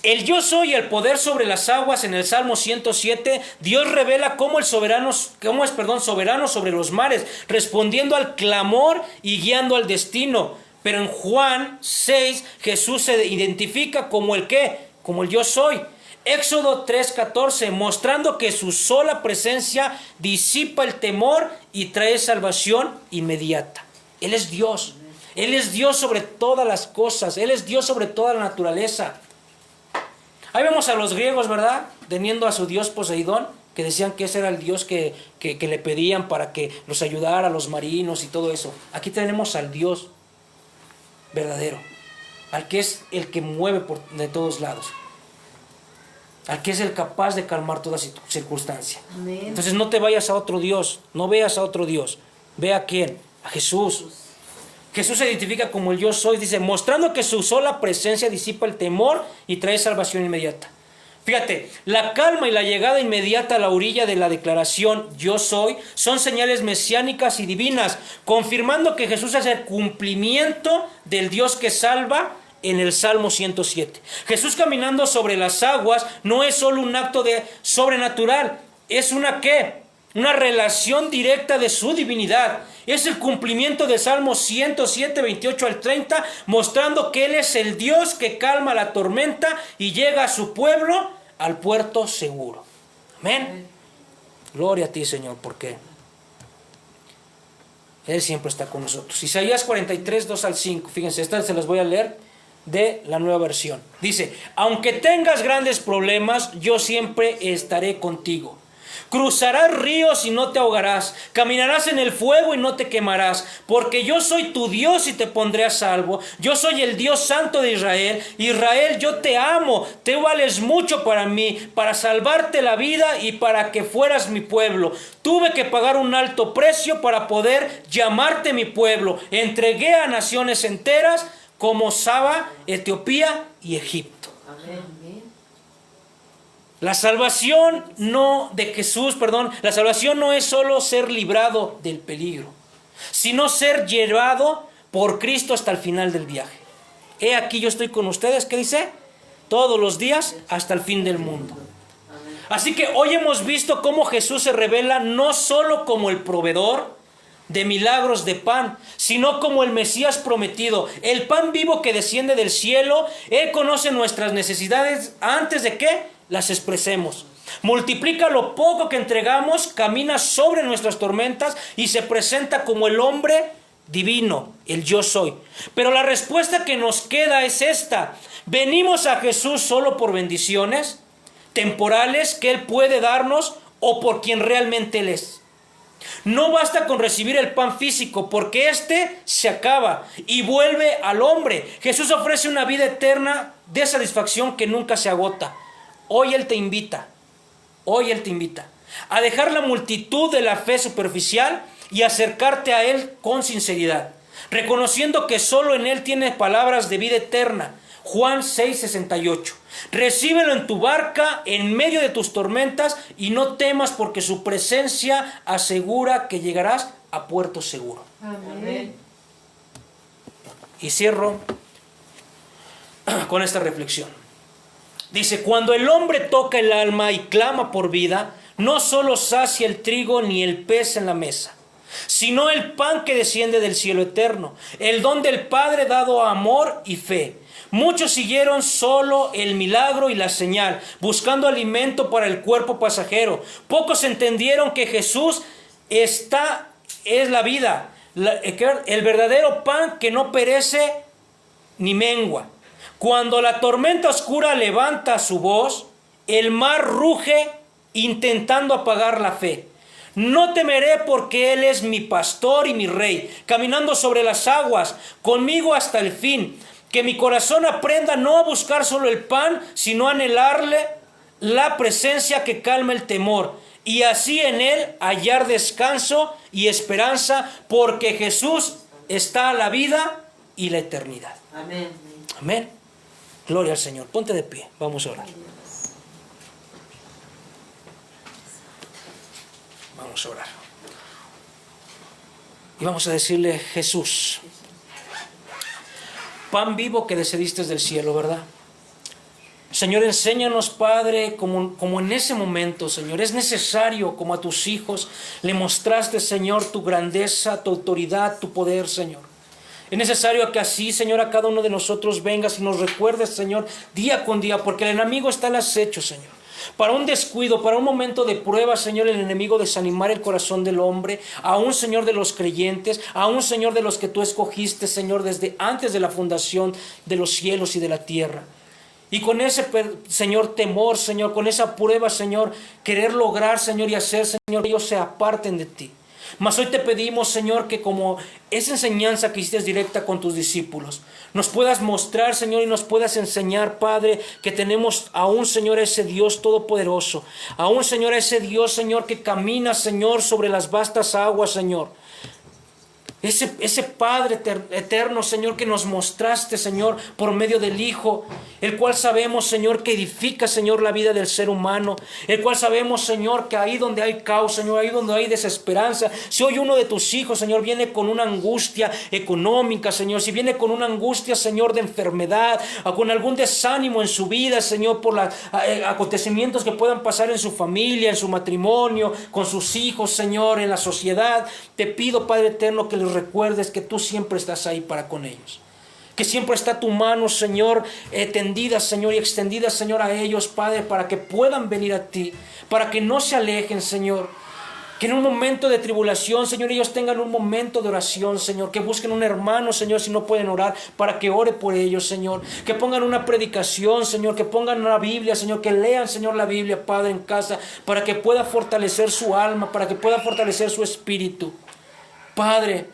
El yo soy el poder sobre las aguas en el Salmo 107, Dios revela cómo es soberano sobre los mares, respondiendo al clamor y guiando al destino. Pero en Juan 6, Jesús se identifica como el ¿qué? Como el yo soy. Éxodo 3:14, mostrando que su sola presencia disipa el temor y trae salvación inmediata. Él es Dios. Él es Dios sobre todas las cosas. Él es Dios sobre toda la naturaleza. Ahí vemos a los griegos, ¿verdad? Teniendo a su dios Poseidón, que decían que ese era el dios que le pedían para que los ayudara a los marinos y todo eso. Aquí tenemos al Dios verdadero, al que es el que mueve de todos lados, al que es el capaz de calmar toda circunstancia. Amén. Entonces no te vayas a otro Dios, no veas a otro Dios, ve a quién, a Jesús. Jesús se identifica como el yo soy, dice, mostrando que su sola presencia disipa el temor y trae salvación inmediata. Fíjate, la calma y la llegada inmediata a la orilla de la declaración yo soy son señales mesiánicas y divinas, confirmando que Jesús es el cumplimiento del Dios que salva en el Salmo 107. Jesús caminando sobre las aguas no es solo un acto de sobrenatural, es una ¿qué? Una relación directa de su divinidad. Es el cumplimiento del Salmo 107, 28 al 30, mostrando que Él es el Dios que calma la tormenta y llega a su pueblo al puerto seguro. Amén. Gloria a ti, Señor, porque Él siempre está con nosotros. Isaías 43, 2 al 5. Fíjense, esta se las voy a leer de la Nueva Versión. Dice, aunque tengas grandes problemas, yo siempre estaré contigo. Cruzarás ríos y no te ahogarás, caminarás en el fuego y no te quemarás, porque yo soy tu Dios y te pondré a salvo. Yo soy el Dios santo de Israel. Israel, yo te amo, te vales mucho para mí, para salvarte la vida y para que fueras mi pueblo. Tuve que pagar un alto precio para poder llamarte mi pueblo. Entregué a naciones enteras como Saba, Etiopía y Egipto. Amén. La salvación la salvación no es solo ser librado del peligro, sino ser llevado por Cristo hasta el final del viaje. He aquí yo estoy con ustedes, ¿qué dice? Todos los días hasta el fin del mundo. Así que hoy hemos visto cómo Jesús se revela no solo como el proveedor de milagros de pan, sino como el Mesías prometido, el pan vivo que desciende del cielo. Él conoce nuestras necesidades antes de que las expresemos. Multiplica lo poco que entregamos, camina sobre nuestras tormentas y se presenta como el hombre divino, el yo soy. Pero la respuesta que nos queda es esta: ¿venimos a Jesús solo por bendiciones temporales que Él puede darnos o por quien realmente Él es? No basta con recibir el pan físico, porque este se acaba y vuelve al hombre. Jesús ofrece una vida eterna de satisfacción que nunca se agota. Hoy Él te invita a dejar la multitud de la fe superficial y acercarte a Él con sinceridad, reconociendo que solo en Él tienes palabras de vida eterna. Juan 6:68. Recíbelo en tu barca, en medio de tus tormentas, y no temas, porque su presencia asegura que llegarás a puerto seguro. Amén. Y cierro con esta reflexión. Dice, cuando el hombre toca el alma y clama por vida, no solo sacia el trigo ni el pez en la mesa, sino el pan que desciende del cielo eterno, el don del Padre dado a amor y fe. Muchos siguieron solo el milagro y la señal, buscando alimento para el cuerpo pasajero. Pocos entendieron que Jesús es la vida, el verdadero pan que no perece ni mengua. Cuando la tormenta oscura levanta su voz, el mar ruge intentando apagar la fe. No temeré, porque Él es mi pastor y mi rey, caminando sobre las aguas, conmigo hasta el fin. Que mi corazón aprenda no a buscar solo el pan, sino a anhelarle la presencia que calma el temor, y así en Él hallar descanso y esperanza, porque Jesús está a la vida y la eternidad. Amén. Amén. Gloria al Señor. Ponte de pie. Vamos a orar. Vamos a orar. Y vamos a decirle, Jesús, pan vivo que descendiste del cielo, ¿verdad? Señor, enséñanos, Padre, como en ese momento, Señor, es necesario, como a tus hijos le mostraste, Señor, tu grandeza, tu autoridad, tu poder, Señor. Es necesario que así, Señor, a cada uno de nosotros vengas y nos recuerdes, Señor, día con día, porque el enemigo está al acecho, Señor. Para un descuido, para un momento de prueba, Señor, el enemigo desanimar el corazón del hombre, aún, Señor, de los creyentes, aún, Señor, de los que tú escogiste, Señor, desde antes de la fundación de los cielos y de la tierra. Y con ese, Señor, temor, Señor, con esa prueba, Señor, querer lograr, Señor, y hacer, Señor, que ellos se aparten de ti. Mas hoy te pedimos, Señor, que como esa enseñanza que hiciste directa con tus discípulos, nos puedas mostrar, Señor, y nos puedas enseñar, Padre, que tenemos aún, Señor, a ese Dios todopoderoso, aún, Señor, a ese Dios, Señor, que camina, Señor, sobre las vastas aguas, Señor. Ese Padre eterno, Señor, que nos mostraste, Señor, por medio del Hijo, el cual sabemos, Señor, que edifica, Señor, la vida del ser humano, el cual sabemos, Señor, que ahí donde hay caos, Señor, ahí donde hay desesperanza, si hoy uno de tus hijos, Señor, viene con una angustia económica, Señor, si viene con una angustia, Señor, de enfermedad, o con algún desánimo en su vida, Señor, por los acontecimientos que puedan pasar en su familia, en su matrimonio, con sus hijos, Señor, en la sociedad, te pido, Padre eterno, que les recuerdes que tú siempre estás ahí para con ellos. Que siempre está tu mano, Señor, tendida, Señor, y extendida, Señor, a ellos, Padre, para que puedan venir a ti, para que no se alejen, Señor. Que en un momento de tribulación, Señor, ellos tengan un momento de oración, Señor. Que busquen un hermano, Señor, si no pueden orar, para que ore por ellos, Señor. Que pongan una predicación, Señor. Que pongan una Biblia, Señor. Que lean, Señor, la Biblia, Padre, en casa, para que pueda fortalecer su alma, para que pueda fortalecer su espíritu. Padre,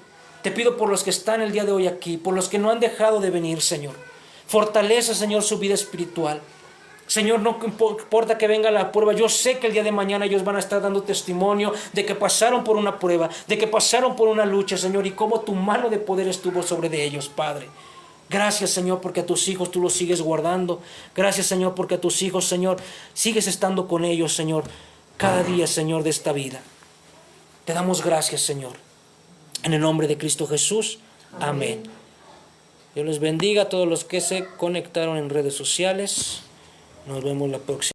te pido por los que están el día de hoy aquí, por los que no han dejado de venir, Señor. Fortalece, Señor, su vida espiritual. Señor, no importa que venga la prueba, yo sé que el día de mañana ellos van a estar dando testimonio de que pasaron por una prueba, de que pasaron por una lucha, Señor, y cómo tu mano de poder estuvo sobre de ellos, Padre. Gracias, Señor, porque a tus hijos tú los sigues guardando. Gracias, Señor, porque a tus hijos, Señor, sigues estando con ellos, Señor, cada día, Señor, de esta vida. Te damos gracias, Señor. En el nombre de Cristo Jesús. Amén. Dios les bendiga a todos los que se conectaron en redes sociales. Nos vemos la próxima.